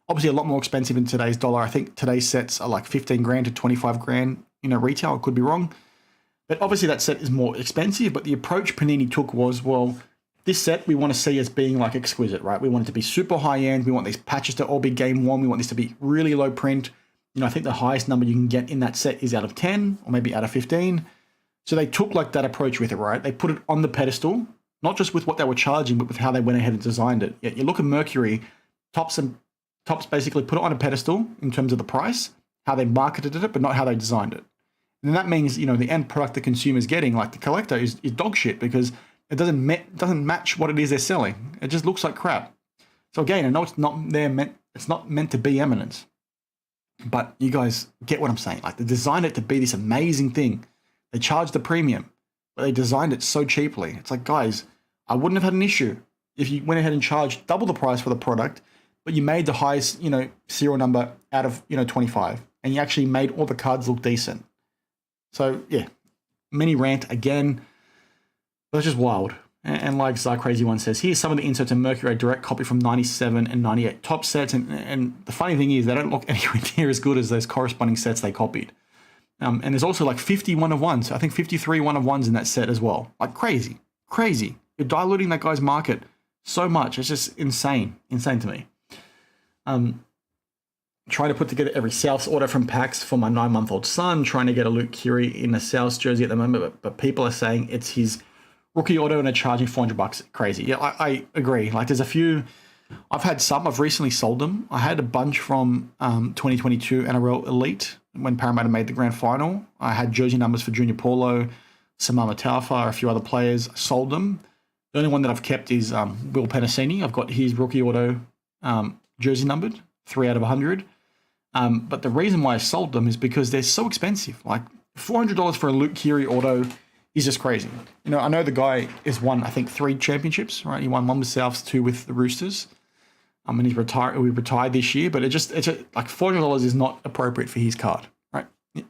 Obviously, a lot more expensive in today's dollar. I think today's sets are like 15 grand to 25 grand, you know, retail. I could be wrong. But obviously that set is more expensive. But the approach Panini took was, well, this set we want to see as being like exquisite, right? We want it to be super high end. We want these patches to all be game one. We want this to be really low print. You know, I think the highest number you can get in that set is out of 10 or maybe out of 15. So they took like that approach with it, right? They put it on the pedestal, not just with what they were charging, but with how they went ahead and designed it. Yet you look at Mercury, Topps basically put it on a pedestal in terms of the price, how they marketed it, but not how they designed it. And that means, you know, the end product the consumer's getting, like the collector, is dog shit because it doesn't match what it is they're selling. It just looks like crap. So again, I know it's not meant to be Eminence, but you guys get what I'm saying. Like, they designed it to be this amazing thing. They charged the premium, but they designed it so cheaply. It's like, guys, I wouldn't have had an issue if you went ahead and charged double the price for the product, but you made the highest, you know, serial number out of, you know, 25, and you actually made all the cards look decent. So yeah, mini rant again, but it's just wild. And like Crazy1 says, here's some of the inserts in Mercury, a direct copy from 97 and 98 top sets. And the funny thing is they don't look anywhere near as good as those corresponding sets they copied. And there's also like 50 one-of-ones. I think 53 one-of-ones in that set as well. Like crazy. You're diluting that guy's market so much. It's just insane to me. Trying to put together every Souths order from packs for my 9-month-old son, trying to get a Luke Curie in a Souths jersey at the moment, but people are saying it's his rookie auto and they're charging $400. Crazy. Yeah, I agree. Like, there's a few, I've had some, I've recently sold them. I had a bunch from 2022 NRL Elite when Parramatta made the grand final. I had jersey numbers for Junior Paulo, Samama Taufa, a few other players. I sold them. The only one that I've kept is Will Penasini. I've got his rookie auto jersey numbered, 3 out of 100. But the reason why I sold them is because they're so expensive. Like, $400 for a Luke Keary auto is just crazy. You know, I know the guy has won, I think, 3 championships, right? He won 1 with Souths, 2 with the Roosters. And he's retired. We retired this year, but it's like $400 is not appropriate for his card, right?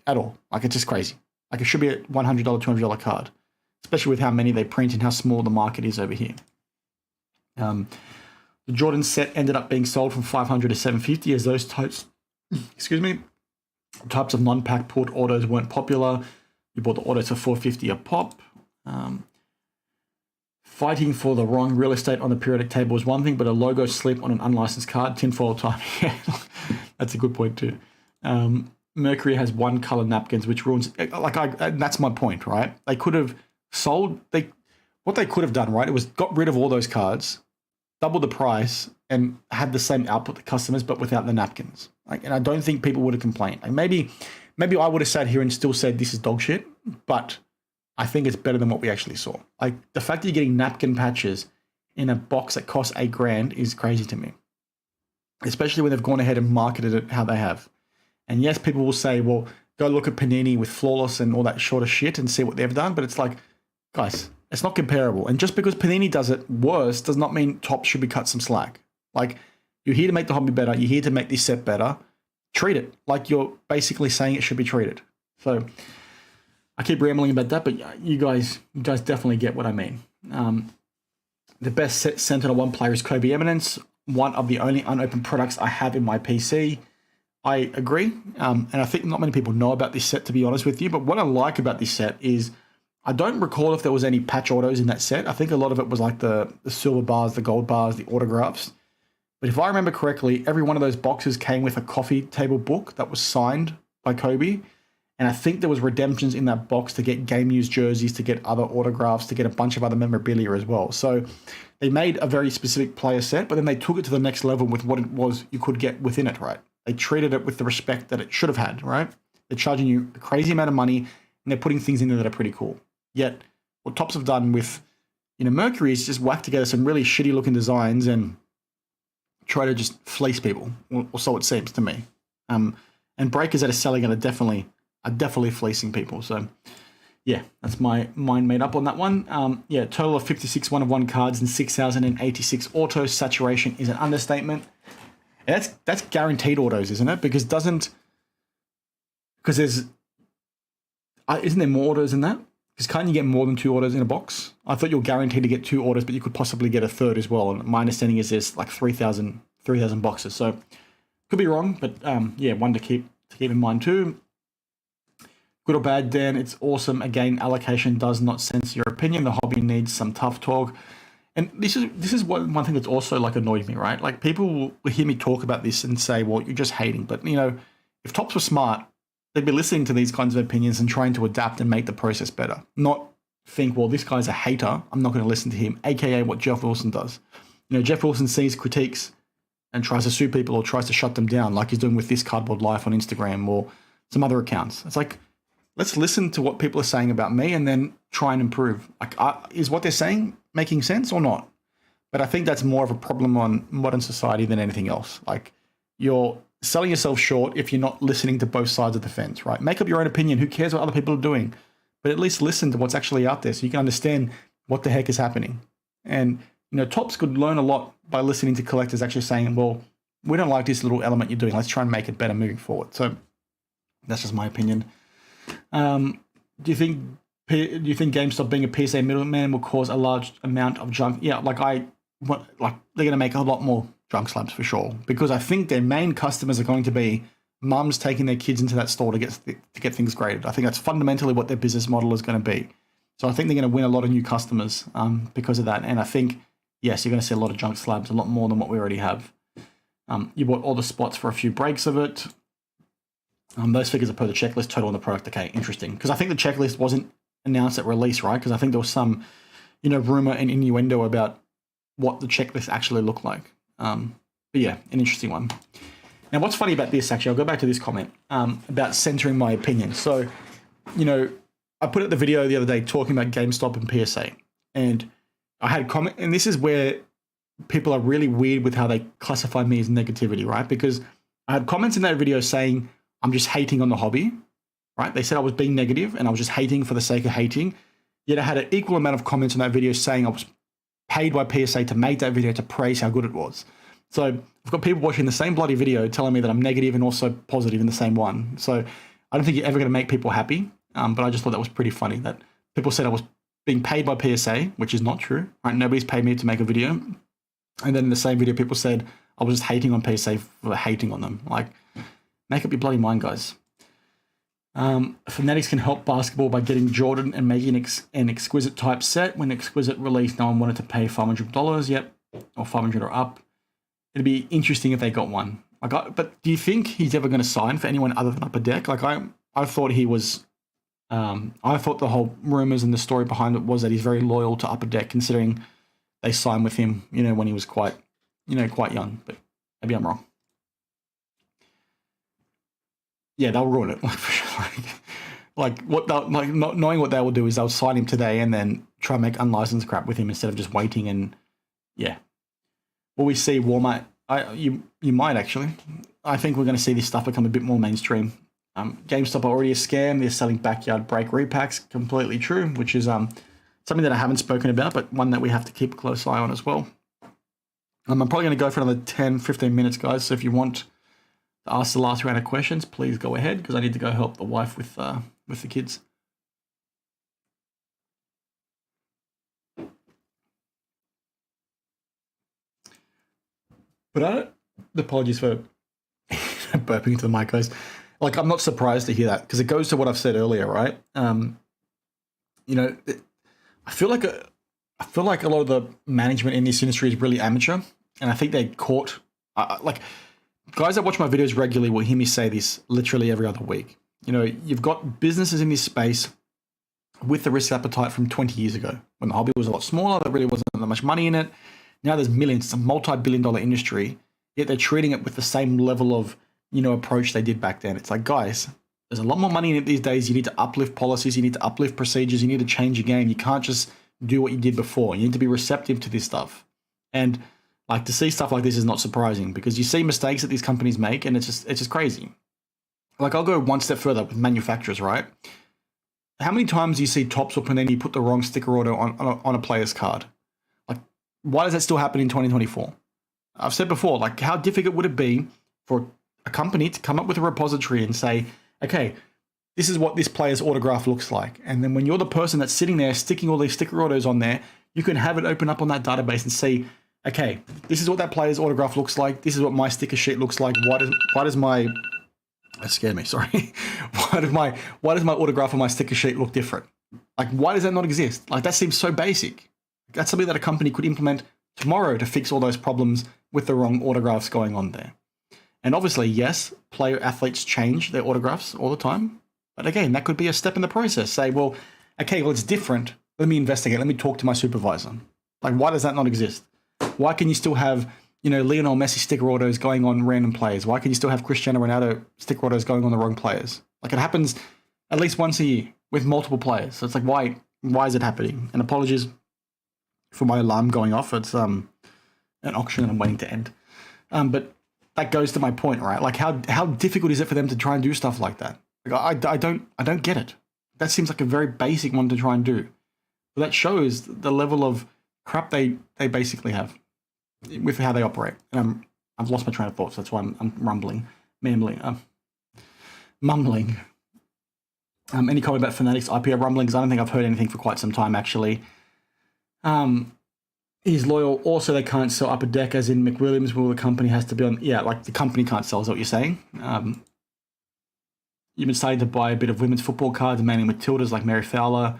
At all. Like, it's just crazy. Like, it should be a $100, $200 card, especially with how many they print and how small the market is over here. The Jordan set ended up being sold from $500 to $750 as those types of non-pack pulled autos weren't popular. You bought the autos for $450 a pop. Fighting for the wrong real estate on the periodic table is one thing, but a logo slip on an unlicensed card, tinfoil time. Yeah, that's a good point too. Mercury has one color napkins, which ruins. That's my point, right? They could have sold. What they could have done, right? It was got rid of all those cards, double the price, and had the same output to customers, but without the napkins. And I don't think people would have complained. Like, maybe I would have sat here and still said this is dog shit, but I think it's better than what we actually saw. Like, the fact that you're getting napkin patches in a box that costs $8,000 is crazy to me, especially when they've gone ahead and marketed it how they have. And yes, people will say, well, go look at Panini with Flawless and all that sort of shit and see what they've done. But it's like, guys, it's not comparable. And just because Panini does it worse does not mean Topps should be cut some slack. Like, you're here to make the hobby better. You're here to make this set better. Treat it like you're basically saying it should be treated. So I keep rambling about that, but you guys definitely get what I mean. The best set centered on one player is Kobe Eminence, one of the only unopened products I have in my PC. I agree, and I think not many people know about this set, to be honest with you, but what I like about this set is I don't recall if there was any patch autos in that set. I think a lot of it was like the silver bars, the gold bars, the autographs. But if I remember correctly, every one of those boxes came with a coffee table book that was signed by Kobe. And I think there was redemptions in that box to get game used jerseys, to get other autographs, to get a bunch of other memorabilia as well. So they made a very specific player set, but then they took it to the next level with what it was you could get within it, right? they treated it with the respect that it should have had, right? They're charging you a crazy amount of money, and they're putting things in there that are pretty cool. Yet, what Topps have done with, Mercury is just whack together some really shitty looking designs and try to just fleece people, or so it seems to me. And breakers that are selling it are definitely fleecing people. So, yeah, that's my mind made up on that one. Total of 56 one-of-one cards and 6,086 autos. Saturation is an understatement. And that's guaranteed autos, isn't it? Because isn't there more autos than that? Because can't you get more than 2 autos in a box? I thought you were guaranteed to get 2 autos, but you could possibly get a third as well. And my understanding is there's like 3,000 boxes. So could be wrong, but one to keep in mind too. Good or bad, Dan, it's awesome. Again, allocation does not censor your opinion. The hobby needs some tough talk. And this is one thing that's also like annoyed me, right? Like people will hear me talk about this and say, well, you're just hating. But if Topps were smart, they'd be listening to these kinds of opinions and trying to adapt and make the process better. Not think, well, this guy's a hater, I'm not going to listen to him, aka what Jeff Wilson does. Jeff Wilson sees critiques and tries to sue people or tries to shut them down, like he's doing with this Cardboard Life on Instagram or some other accounts. It's like, let's listen to what people are saying about me and then try and improve. Like, is what they're saying making sense or not? But I think that's more of a problem on modern society than anything else. Like, you're selling yourself short if you're not listening to both sides of the fence, right? Make up your own opinion. Who cares what other people are doing? But at least listen to what's actually out there so you can understand what the heck is happening. And, Topps could learn a lot by listening to collectors actually saying, well, we don't like this little element you're doing. Let's try and make it better moving forward. So that's just my opinion. Do you think GameStop being a PSA middleman will cause a large amount of junk? Yeah, they're going to make a lot more junk slabs for sure, because I think their main customers are going to be mums taking their kids into that store to get things graded. I think that's fundamentally what their business model is going to be. So I think they're going to win a lot of new customers because of that. And I think, yes, you're going to see a lot of junk slabs, a lot more than what we already have. You bought all the spots for a few breaks of it. Those figures are per the checklist, total on the product. Okay, interesting. Because I think the checklist wasn't announced at release, right? Because I think there was some, rumor and innuendo about what the checklist actually looked like. But yeah, an interesting one. Now, what's funny about this, actually, I'll go back to this comment about centering my opinion. So, I put out the video the other day talking about GameStop and PSA. And I had a comment, and this is where people are really weird with how they classify me as negativity, right? Because I had comments in that video saying, I'm just hating on the hobby, right? They said I was being negative and I was just hating for the sake of hating. Yet I had an equal amount of comments in that video saying I was paid by PSA to make that video to praise how good it was. So I've got people watching the same bloody video telling me that I'm negative and also positive in the same one. So I don't think you're ever going to make people happy. But I just thought that was pretty funny that people said I was being paid by PSA, which is not true, right? Nobody's paid me to make a video. And then in the same video, people said I was just hating on PSA for hating on them. Like, make up your bloody mind, guys. Fanatics can help basketball by getting Jordan and making an exquisite type set. When exquisite released, no one wanted to pay $500. Yep, or 500 or up. It'd be interesting if they got one. But do you think he's ever going to sign for anyone other than Upper Deck? Like, I thought he was. I thought the whole rumors and the story behind it was that he's very loyal to Upper Deck, considering they signed with him, when he was quite young. But maybe I'm wrong. Yeah, they'll ruin it. Not knowing what they will do is they'll sign him today and then try and make unlicensed crap with him instead of just waiting. And yeah, will we see Walmart? You might actually. I think we're going to see this stuff become a bit more mainstream. GameStop are already a scam. They're selling backyard break repacks. Completely true, which is something that I haven't spoken about, but one that we have to keep a close eye on as well. I'm probably going to go for another 10, 15 minutes, guys. So if you want to ask the last round of questions, please go ahead, because I need to go help the wife with the kids. But apologies for burping into the mic, guys. Like, I'm not surprised to hear that, because it goes to what I've said earlier, right? I feel like a lot of the management in this industry is really amateur, and I think they caught guys that watch my videos regularly will hear me say this literally every other week. You've got businesses in this space with the risk appetite from 20 years ago, when the hobby was a lot smaller. There really wasn't that much money in it. Now there's millions. It's a multi-billion-dollar industry, yet they're treating it with the same level of approach they did back then. It's like, guys, there's a lot more money in it these days. You need to uplift policies. You need to uplift procedures. You need to change your game. You can't just do what you did before. You need to be receptive to this stuff. And like, to see stuff like this is not surprising, because you see mistakes that these companies make, and it's just crazy. Like, I'll go one step further with manufacturers, right? How many times do you see Topps or Panini put the wrong sticker auto on a player's card? Like, why does that still happen in 2024? I've said before, like, how difficult would it be for a company to come up with a repository and say, okay, this is what this player's autograph looks like. And then when you're the person that's sitting there sticking all these sticker autos on there, you can have it open up on that database and see, okay, this is what that player's autograph looks like. This is what my sticker sheet looks like. Why does my... That scared me, sorry. Why does my autograph on my sticker sheet look different? Like, why does that not exist? Like, that seems so basic. That's something that a company could implement tomorrow to fix all those problems with the wrong autographs going on there. And obviously, yes, athletes change their autographs all the time. But again, that could be a step in the process. Say, well, okay, well, it's different. Let me investigate. Let me talk to my supervisor. Like, why does that not exist? Why can you still have, Lionel Messi sticker autos going on random players? Why can you still have Cristiano Ronaldo sticker autos going on the wrong players? Like, it happens at least once a year with multiple players. So it's like, why is it happening? And apologies for my alarm going off. It's an auction and I'm waiting to end. But that goes to my point, right? Like, how difficult is it for them to try and do stuff like that? Like, I don't get it. That seems like a very basic one to try and do. But that shows the level of crap they basically have with how they operate. And I've lost my train of thought, so that's why I'm mumbling. Any comment about Fanatics IPO rumblings? I don't think I've heard anything for quite some time, actually. He's loyal. Also, they can't sell Upper Deck, as in McWilliams. Will the company has to be on? Yeah, like, the company can't sell, is what you're saying. You've been starting to buy a bit of women's football cards, mainly Matildas, like Mary Fowler.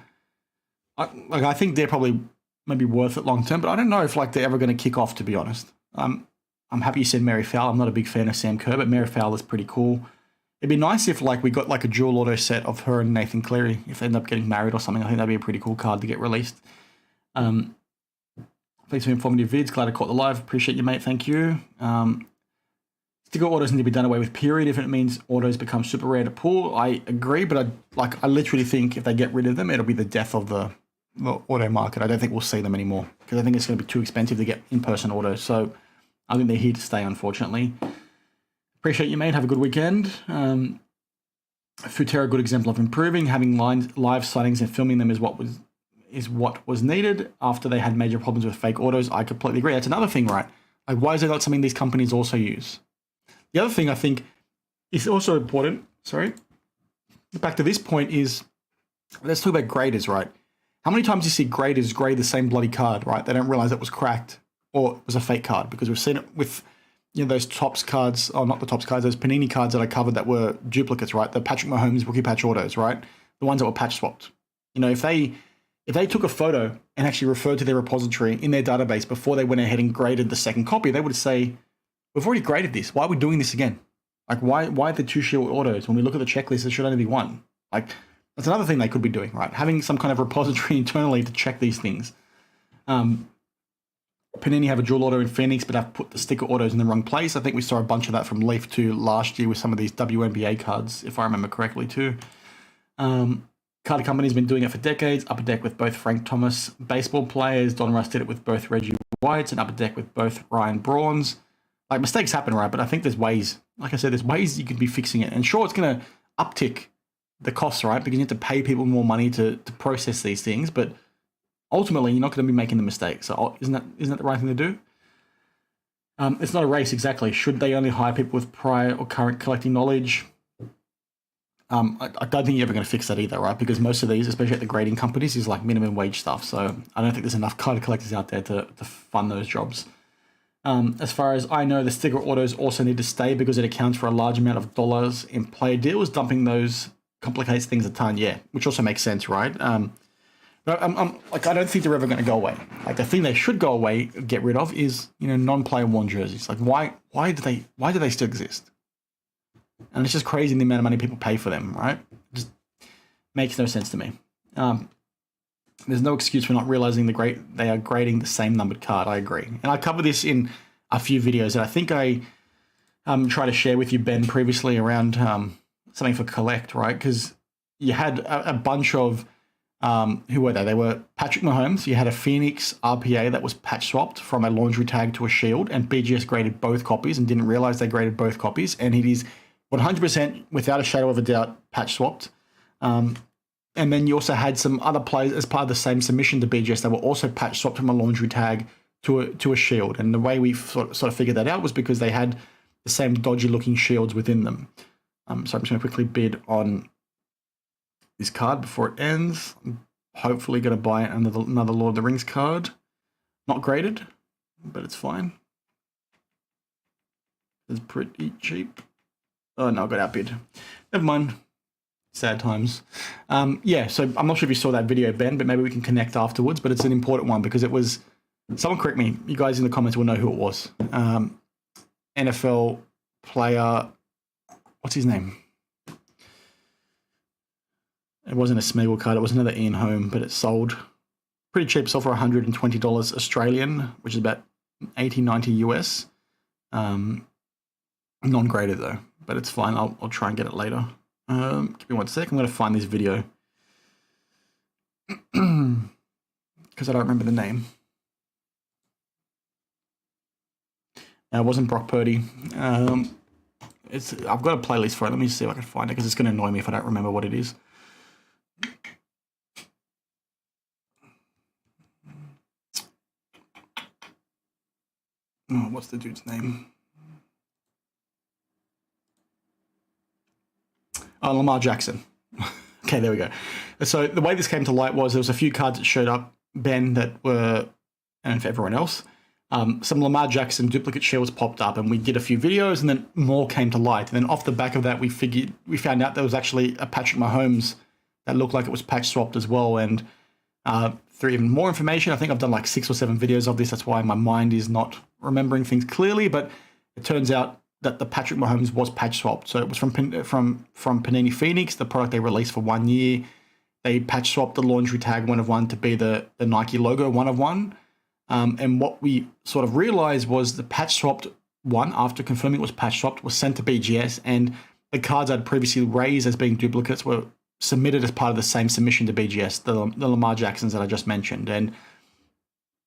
I think they're probably maybe worth it long term, but I don't know if, like, they're ever going to kick off, to be honest. I'm happy you said Mary Fowler. I'm not a big fan of Sam Kerr, but Mary Fowler's pretty cool. It'd be nice if, like, we got like a dual auto set of her and Nathan Cleary if they end up getting married or something. I think that'd be a pretty cool card to get released. Thanks for informative vids. Glad I caught the live. Appreciate you, mate. Thank you. Sticker autos need to be done away with, period. If it means autos become super rare to pull, I agree. But I literally think if they get rid of them, it'll be the death of the auto market. I don't think we'll see them anymore because I think it's going to be too expensive to get in-person autos. So I think they're here to stay, unfortunately. Appreciate you, mate. Have a good weekend. Futera, good example of improving. Having live sightings and filming them is what was needed after they had major problems with fake autos. I completely agree. That's another thing, right? Like, why is it not something these companies also use? The other thing I think is also important, back to this point is, let's talk about graders, right? How many times do you see graders grade the same bloody card, right? They don't realize it was cracked or it was a fake card, because we've seen it with, those Topps cards, or not the Topps cards, those Panini cards that I covered that were duplicates, right? The Patrick Mahomes rookie patch autos, right? The ones that were patch swapped. If they took a photo and actually referred to their repository in their database before they went ahead and graded the second copy, they would say, we've already graded this. Why are we doing this again? Like, why the two shield autos? When we look at the checklist, there should only be one. Like, that's another thing they could be doing, right? Having some kind of repository internally to check these things. Panini have a dual auto in Phoenix, but have put the sticker autos in the wrong place. I think we saw a bunch of that from Leaf 2 last year with some of these WNBA cards, if I remember correctly too. Card company's been doing it for decades. Upper Deck with both Frank Thomas baseball players. Don Russ did it with both Reggie Whites, and Upper Deck with both Ryan Brauns. Like, mistakes happen, right? But I think there's ways, like I said, there's ways you could be fixing it. And sure, it's going to uptick the costs, right? Because you have to pay people more money to process these things. But ultimately, you're not going to be making the mistake. So isn't that the right thing to do? It's not a race, exactly. Should they only hire people with prior or current collecting knowledge? I don't think you're ever going to fix that either, right? Because most of these, especially at the grading companies, is like minimum wage stuff. So I don't think there's enough card collectors out there to fund those jobs. As far as I know, the sticker autos also need to stay because it accounts for a large amount of dollars in player deals. Dumping those complicates things a ton, yeah, which also makes sense, right? But I'm like, I don't think they're ever going to go away. Like, the thing they should go away, get rid of, is non-player worn jerseys. Like, why do they still exist? And it's just crazy the amount of money people pay for them, right? It just makes no sense to me. There's no excuse for not realizing they are grading the same numbered card. I agree. And I cover this in a few videos, and I think I try to share with you, Ben, previously around something for collect, right? Because you had a bunch of who were they? They were Patrick Mahomes. You had a Phoenix RPA that was patch swapped from a laundry tag to a shield, and BGS graded both copies and didn't realize they graded both copies, and it is 100% without a shadow of a doubt patch swapped. And then you also had some other players as part of the same submission to BGS that were also patch swapped from a laundry tag to a shield. And the way we sort of figured that out was because they had the same dodgy looking shields within them. So I'm just going to quickly bid on this card before it ends. I'm hopefully going to buy another Lord of the Rings card. Not graded, but it's fine. It's pretty cheap. Oh no, I got outbid. Never mind. Sad times. Yeah, so I'm not sure if you saw that video, Ben, but maybe we can connect afterwards. But it's an important one because it was, someone correct me, you guys in the comments will know who it was. NFL player, what's his name? It wasn't a Smeagol card, it was another Ian Home, but it sold pretty cheap, sold for $120 Australian, which is about 80-90 US. Non-graded though, but it's fine. I'll try and get it later. Give me 1 sec. I'm going to find this video because I don't remember the name. It wasn't Brock Purdy. I've got a playlist for it. Let me see if I can find it because it's going to annoy me if I don't remember what it is. Oh, what's the dude's name? Lamar Jackson. Okay, there we go. So the way this came to light was there was a few cards that showed up, Ben, that were, and for everyone else, some Lamar Jackson duplicate shields popped up, and we did a few videos, and then more came to light. And then off the back of that, we found out there was actually a Patrick Mahomes that looked like it was patch swapped as well. And for even more information, I think I've done like 6 or 7 videos of this. That's why my mind is not remembering things clearly. But it turns out that the Patrick Mahomes was patch swapped. So it was from Panini Phoenix, the product they released for 1 year. They patch swapped the laundry tag 1 of 1 to be the Nike logo 1 of 1. And what we sort of realized was the patch swapped one, after confirming it was patch swapped, was sent to BGS, and the cards I'd previously raised as being duplicates were submitted as part of the same submission to BGS, the Lamar Jacksons that I just mentioned. And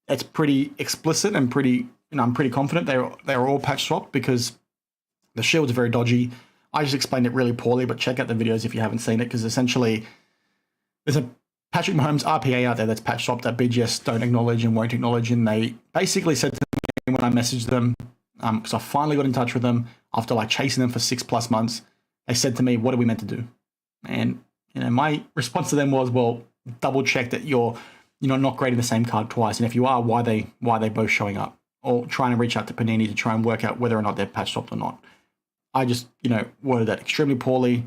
it's pretty explicit and pretty, I'm pretty confident they were all patch swapped because the shields are very dodgy. I just explained it really poorly, but check out the videos if you haven't seen it, because essentially there's a Patrick Mahomes RPA out there that's patch swapped that BGS don't acknowledge and won't acknowledge. And they basically said to me when I messaged them, because I finally got in touch with them after like chasing them for 6+ months, they said to me, what are we meant to do? And my response to them was, well, double check that you're not grading the same card twice. And if you are, why they both showing up? Or trying to reach out to Panini to try and work out whether or not they're patch swapped or not. I just, worded that extremely poorly.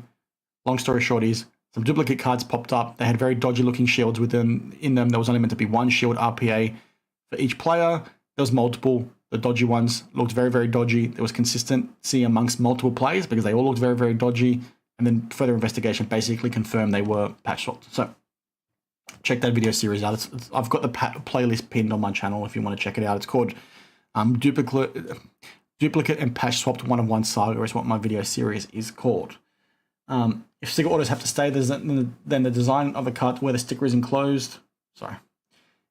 Long story short is, some duplicate cards popped up. They had very dodgy looking shields in them. There was only meant to be 1 shield RPA for each player. There was multiple. The dodgy ones looked very, very dodgy. There was consistency amongst multiple players because they all looked very, very dodgy. And then further investigation basically confirmed they were patch swapped. So check that video series out. I've got the playlist pinned on my channel if you want to check it out. It's called Duplicate and Patch Swapped 1 of 1 Saga is what my video series is called. If sticker orders have to stay, then the design of the card where the sticker is enclosed. Sorry.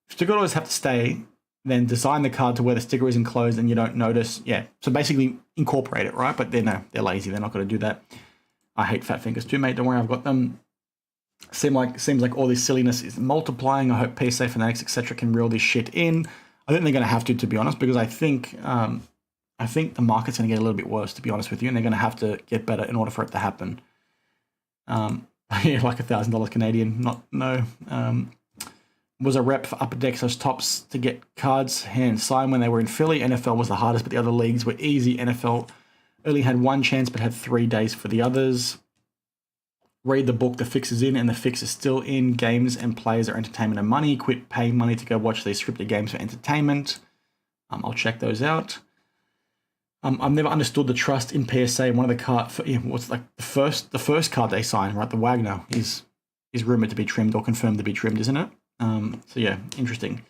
If sticker orders have to stay, then design the card to where the sticker is enclosed and you don't notice. Yeah. So basically incorporate it, right? But they're lazy. They're not going to do that. I hate fat fingers too, mate. Don't worry, I've got them. Seems like all this silliness is multiplying. I hope PSA, Fanatics, etc. can reel this shit in. I think they're going to have to be honest, because I think the market's going to get a little bit worse, to be honest with you, and they're going to have to get better in order for it to happen. Yeah, like $1,000 Canadian. Was a rep for Upper Decks as tops to get cards hand signed when they were in Philly. NFL was the hardest, but the other leagues were easy. NFL only had 1 chance, but had 3 days for the others. Read the book, the fix is in, and the fix is still in. Games and players are entertainment and money. Quit paying money to go watch these scripted games for entertainment. I'll check those out. I've never understood the trust in PSA. One of the cards, what's like the first card they signed, right? The Wagner is rumored to be trimmed or confirmed to be trimmed, isn't it? So yeah, interesting.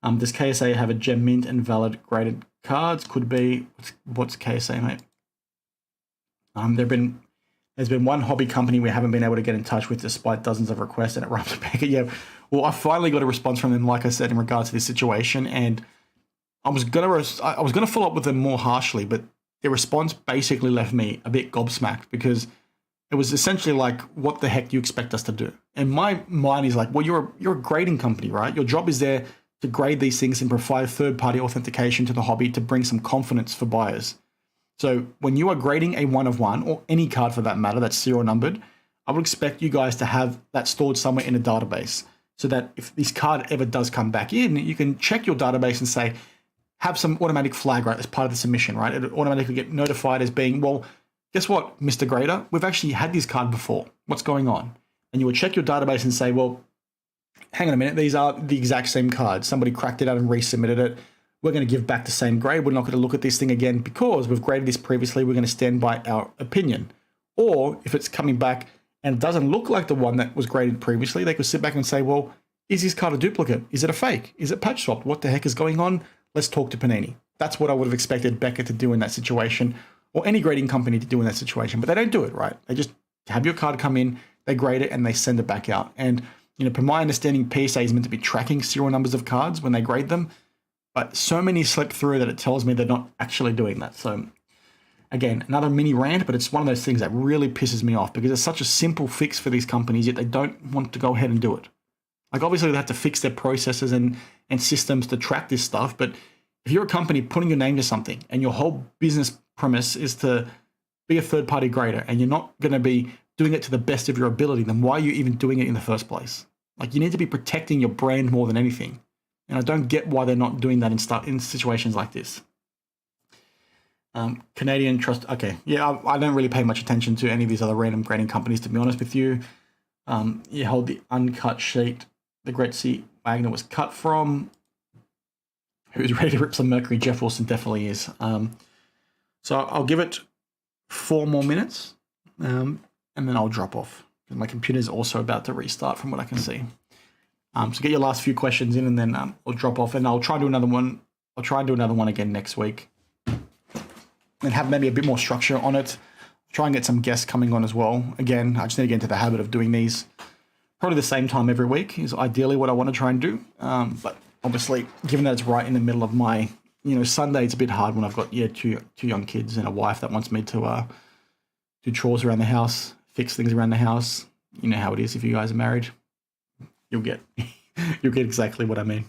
Does KSA have a gem mint and valid graded cards? Could be. What's KSA, mate? There's been one hobby company we haven't been able to get in touch with despite dozens of requests, and it rums back. Yeah, well, I finally got a response from them, like I said, in regards to this situation, and I was gonna follow up with them more harshly, but their response basically left me a bit gobsmacked because it was essentially like, "What the heck do you expect us to do?" And my mind is like, "Well, you're a grading company, right? Your job is there to grade these things and provide third-party authentication to the hobby to bring some confidence for buyers. So when you are grading a 1 of 1, or any card for that matter that's serial numbered, I would expect you guys to have that stored somewhere in a database so that if this card ever does come back in, you can check your database and say, have some automatic flag, right, as part of the submission, right? It automatically get notified as being, well, guess what, Mr. Grader, we've actually had this card before. What's going on? And you would check your database and say, well, hang on a minute, these are the exact same cards. Somebody cracked it out and resubmitted it. We're going to give back the same grade. We're not going to look at this thing again because we've graded this previously. We're going to stand by our opinion. Or if it's coming back and it doesn't look like the one that was graded previously, they could sit back and say, well, is this card a duplicate? Is it a fake? Is it patch swapped? What the heck is going on? Let's talk to Panini. That's what I would have expected Becca to do in that situation, or any grading company to do in that situation. But they don't do it, right? They just have your card come in, they grade it, and they send it back out. And from my understanding, PSA is meant to be tracking serial numbers of cards when they grade them. But so many slip through that it tells me they're not actually doing that. So again, another mini rant, but it's one of those things that really pisses me off because it's such a simple fix for these companies, yet they don't want to go ahead and do it. Like obviously they have to fix their processes and systems to track this stuff. But if you're a company putting your name to something and your whole business premise is to be a third-party grader and you're not going to be doing it to the best of your ability, then why are you even doing it in the first place? Like you need to be protecting your brand more than anything. And I don't get why they're not doing that in situations like this. Canadian Trust. Okay. Yeah, I don't really pay much attention to any of these other random grading companies, to be honest with you. You hold the uncut sheet the Gretzky Wagner was cut from. Who's ready to rip some mercury? Jeff Wilson definitely is. So I'll give it 4 more minutes and then I'll drop off. My computer is also about to restart from what I can see. So get your last few questions in and then I'll drop off and I'll try and do another one. I'll try and do another one again next week and have maybe a bit more structure on it. Try and get some guests coming on as well. Again, I just need to get into the habit of doing these probably the same time every week is ideally what I want to try and do. But obviously, given that it's right in the middle of my, Sunday, it's a bit hard when I've got, two young kids and a wife that wants me to do chores around the house, fix things around the house. You know how it is if you guys are married. You'll get exactly what I mean.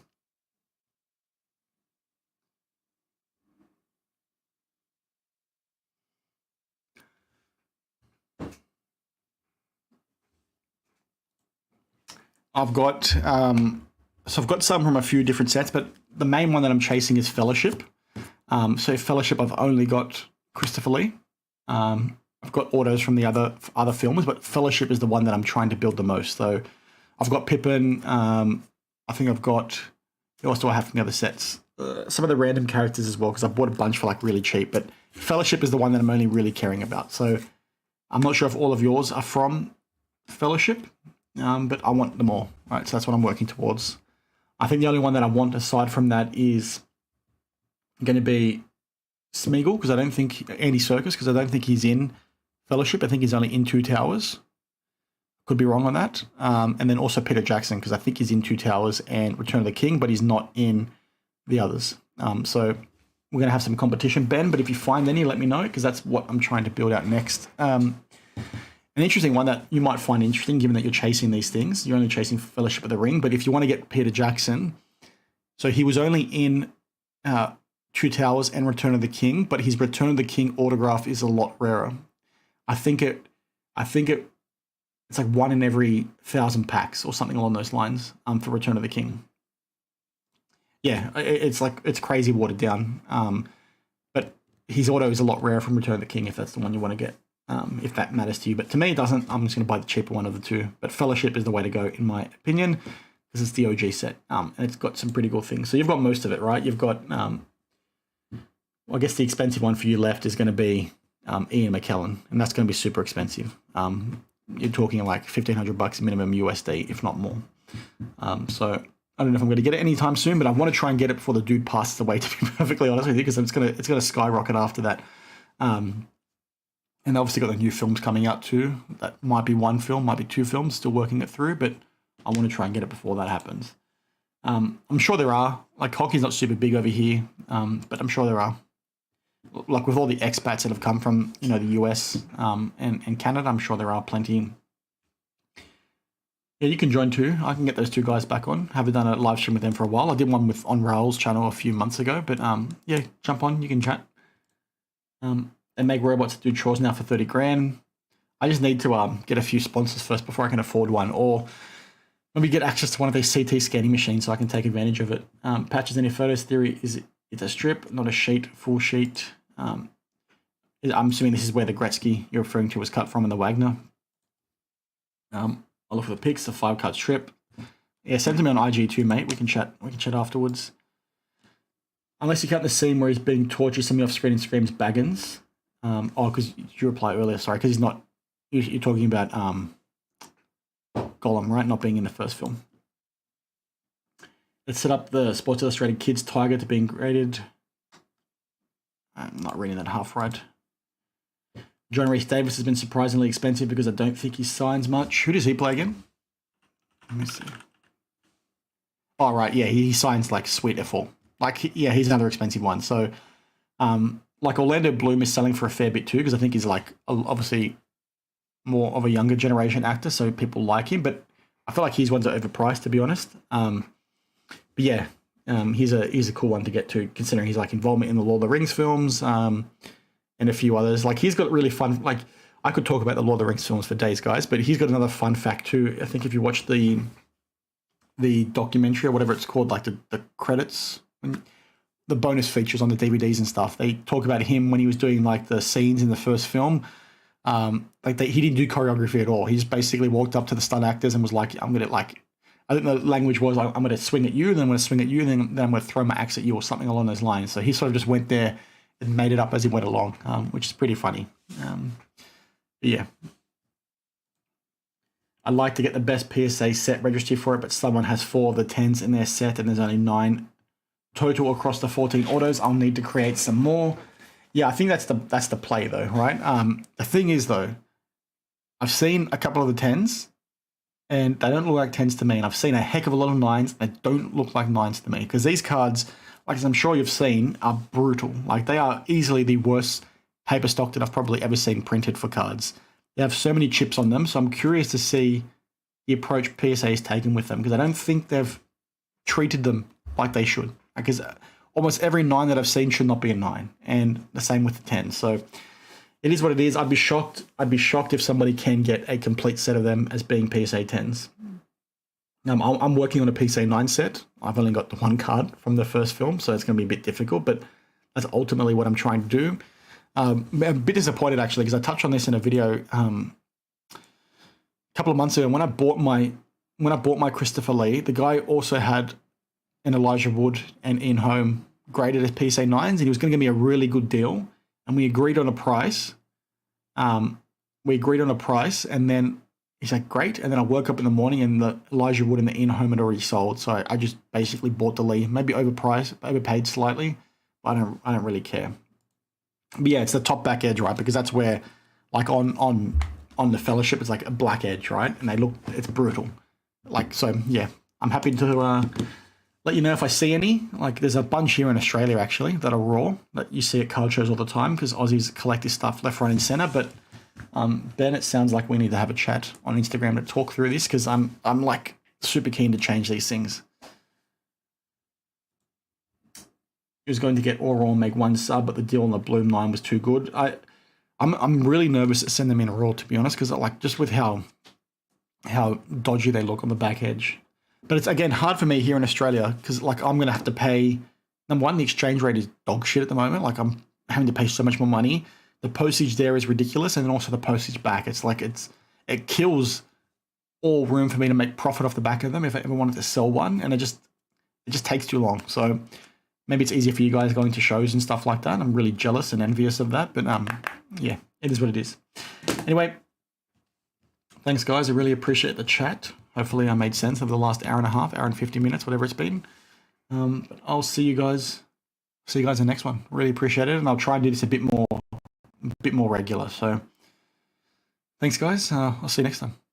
I've got some from a few different sets, but the main one that I'm chasing is Fellowship. So Fellowship, I've only got Christopher Lee. I've got autos from the other films, but Fellowship is the one that I'm trying to build the most. So I've got Pippin. I think I've got, who else do I have from the other sets? Some of the random characters as well, because I bought a bunch for like really cheap, but Fellowship is the one that I'm only really caring about. So I'm not sure if all of yours are from Fellowship, but I want them all, right? So that's what I'm working towards. I think the only one that I want aside from that is going to be Smeagol, because I don't think, Andy Serkis, because I don't think he's in Fellowship. I think he's only in Two Towers. Could be wrong on that. And then also Peter Jackson, because I think he's in Two Towers and Return of the King, but he's not in the others. So we're going to have some competition, Ben, but if you find any, let me know, because that's what I'm trying to build out next. An interesting one that you might find interesting, given that you're chasing these things. You're only chasing Fellowship of the Ring, but if you want to get Peter Jackson, so he was only in Two Towers and Return of the King, but his Return of the King autograph is a lot rarer. I think it's like 1 in every 1,000 packs or something along those lines for Return of the King. Yeah, it's crazy watered down. But his auto is a lot rarer from Return of the King if that's the one you want to get, if that matters to you. But to me, it doesn't. I'm just going to buy the cheaper one of the two. But Fellowship is the way to go, in my opinion, because it's the OG set. And it's got some pretty cool things. So you've got most of it, right? You've got, I guess the expensive one for you left is going to be Ian McKellen, and that's going to be super expensive. You're talking like $1,500 minimum USD, if not more. So I don't know if I'm going to get it anytime soon, but I want to try and get it before the dude passes away, to be perfectly honest with you, because it's going to skyrocket after that. And they obviously got the new films coming out too. That might be one film, might be two films, still working it through, but I want to try and get it before that happens. I'm sure there are. Like, hockey's not super big over here, but I'm sure there are. Like, with all the expats that have come from, the US and Canada, I'm sure there are plenty. Yeah, you can join too. I can get those two guys back on. Haven't done a live stream with them for a while. I did one with On Rail's channel a few months ago, but yeah, jump on. You can chat. They make robots do chores now for 30 grand. I just need to get a few sponsors first before I can afford one, or maybe get access to one of these CT scanning machines so I can take advantage of it. Patches in your photos theory is it's a strip, not a sheet, full sheet. I'm assuming this is where the Gretzky you're referring to was cut from in the Wagner. I'll look for the pics, the 5-cut strip. Yeah, send them on IG too, mate. We can chat afterwards. Unless you cut the scene where he's being tortured, somebody off screen and screams Baggins. Because you replied earlier, sorry, because he's not. You're talking about Gollum, right? Not being in the first film. Let's set up the Sports Illustrated Kids Tiger to being graded. I'm not reading that half right. John Rhys Davis has been surprisingly expensive because I don't think he signs much. Who does he play again? Let me see. Oh, right. Yeah, he signs like Sweet F4. Like, yeah, he's another expensive one. So, like, Orlando Bloom is selling for a fair bit too, because I think he's like obviously more of a younger generation actor, so people like him. But I feel like he's one's overpriced, to be honest. But yeah, he's a cool one to get to, considering he's like involvement in the Lord of the Rings films, and a few others. Like, he's got really fun. Like, I could talk about the Lord of the Rings films for days, guys. But he's got another fun fact too. I think if you watch the documentary or whatever it's called, like the credits, the bonus features on the DVDs and stuff, they talk about him when he was doing like the scenes in the first film. He didn't do choreography at all. He just basically walked up to the stunt actors and was like, I'm going to like, I think the language was, I'm going to swing at you, then I'm going to swing at you, then I'm going to throw my axe at you, or something along those lines. So he sort of just went there and made it up as he went along, which is pretty funny. Yeah. I'd like to get the best PSA set registry for it, but someone has 4 of the 10s in their set and there's only 9 total across the 14 autos. I'll need to create some more. Yeah, I think that's the play though, right? The thing is though, I've seen a couple of the 10s and they don't look like 10s to me. And I've seen a heck of a lot of 9s that don't look like 9s to me, because these cards, like, as I'm sure you've seen, are brutal. Like, they are easily the worst paper stock that I've probably ever seen printed for cards. They have so many chips on them, so I'm curious to see the approach PSA is taken with them, because I don't think they've treated them like they should. Because almost every 9 that I've seen should not be a 9, and the same with the 10. So it is what it is. I'd be shocked if somebody can get a complete set of them as being PSA 10s. I'm working on a PSA 9 set. I've only got the 1 card from the first film, so it's going to be a bit difficult, but that's ultimately what I'm trying to do. I'm a bit disappointed, actually, because I touched on this in a video a couple of months ago. When I bought my Christopher Lee, the guy also had an Elijah Wood and Ian Holm graded as PSA 9s, and he was going to give me a really good deal, and we agreed on a price. And then he's like, great. And then I woke up in the morning and the Elijah Wood and the Ian Holm had already sold. So I just basically bought the Lee, maybe overpaid slightly, but I don't really care. But yeah, it's the top back edge, right? Because that's where, like, on the Fellowship, it's like a black edge, right? And it's brutal. Like, so yeah, I'm happy to let you know if I see any. Like, there's a bunch here in Australia, actually, that are raw, that you see at card shows all the time, because Aussies collect this stuff left, right, and center. But Ben, it sounds like we need to have a chat on Instagram to talk through this, because I'm like super keen to change these things. He was going to get all raw and make 1 sub, but the deal on the Bloom 9 was too good. I'm really nervous to send them in raw, to be honest, because like, just with how dodgy they look on the back edge. But it's, again, hard for me here in Australia, because like, I'm going to have to pay, number one, the exchange rate is dog shit at the moment. Like, I'm having to pay so much more money. The postage there is ridiculous, and then also the postage back. It's like, it kills all room for me to make profit off the back of them if I ever wanted to sell one, and it just takes too long. So maybe it's easier for you guys going to shows and stuff like that. I'm really jealous and envious of that, but yeah, it is what it is. Anyway, thanks, guys. I really appreciate the chat. Hopefully I made sense of the last hour and a half, hour and 50 minutes, whatever it's been. But I'll see you guys in the next one. Really appreciate it, and I'll try and do this a bit more regular. So Thanks, guys. I'll see you next time.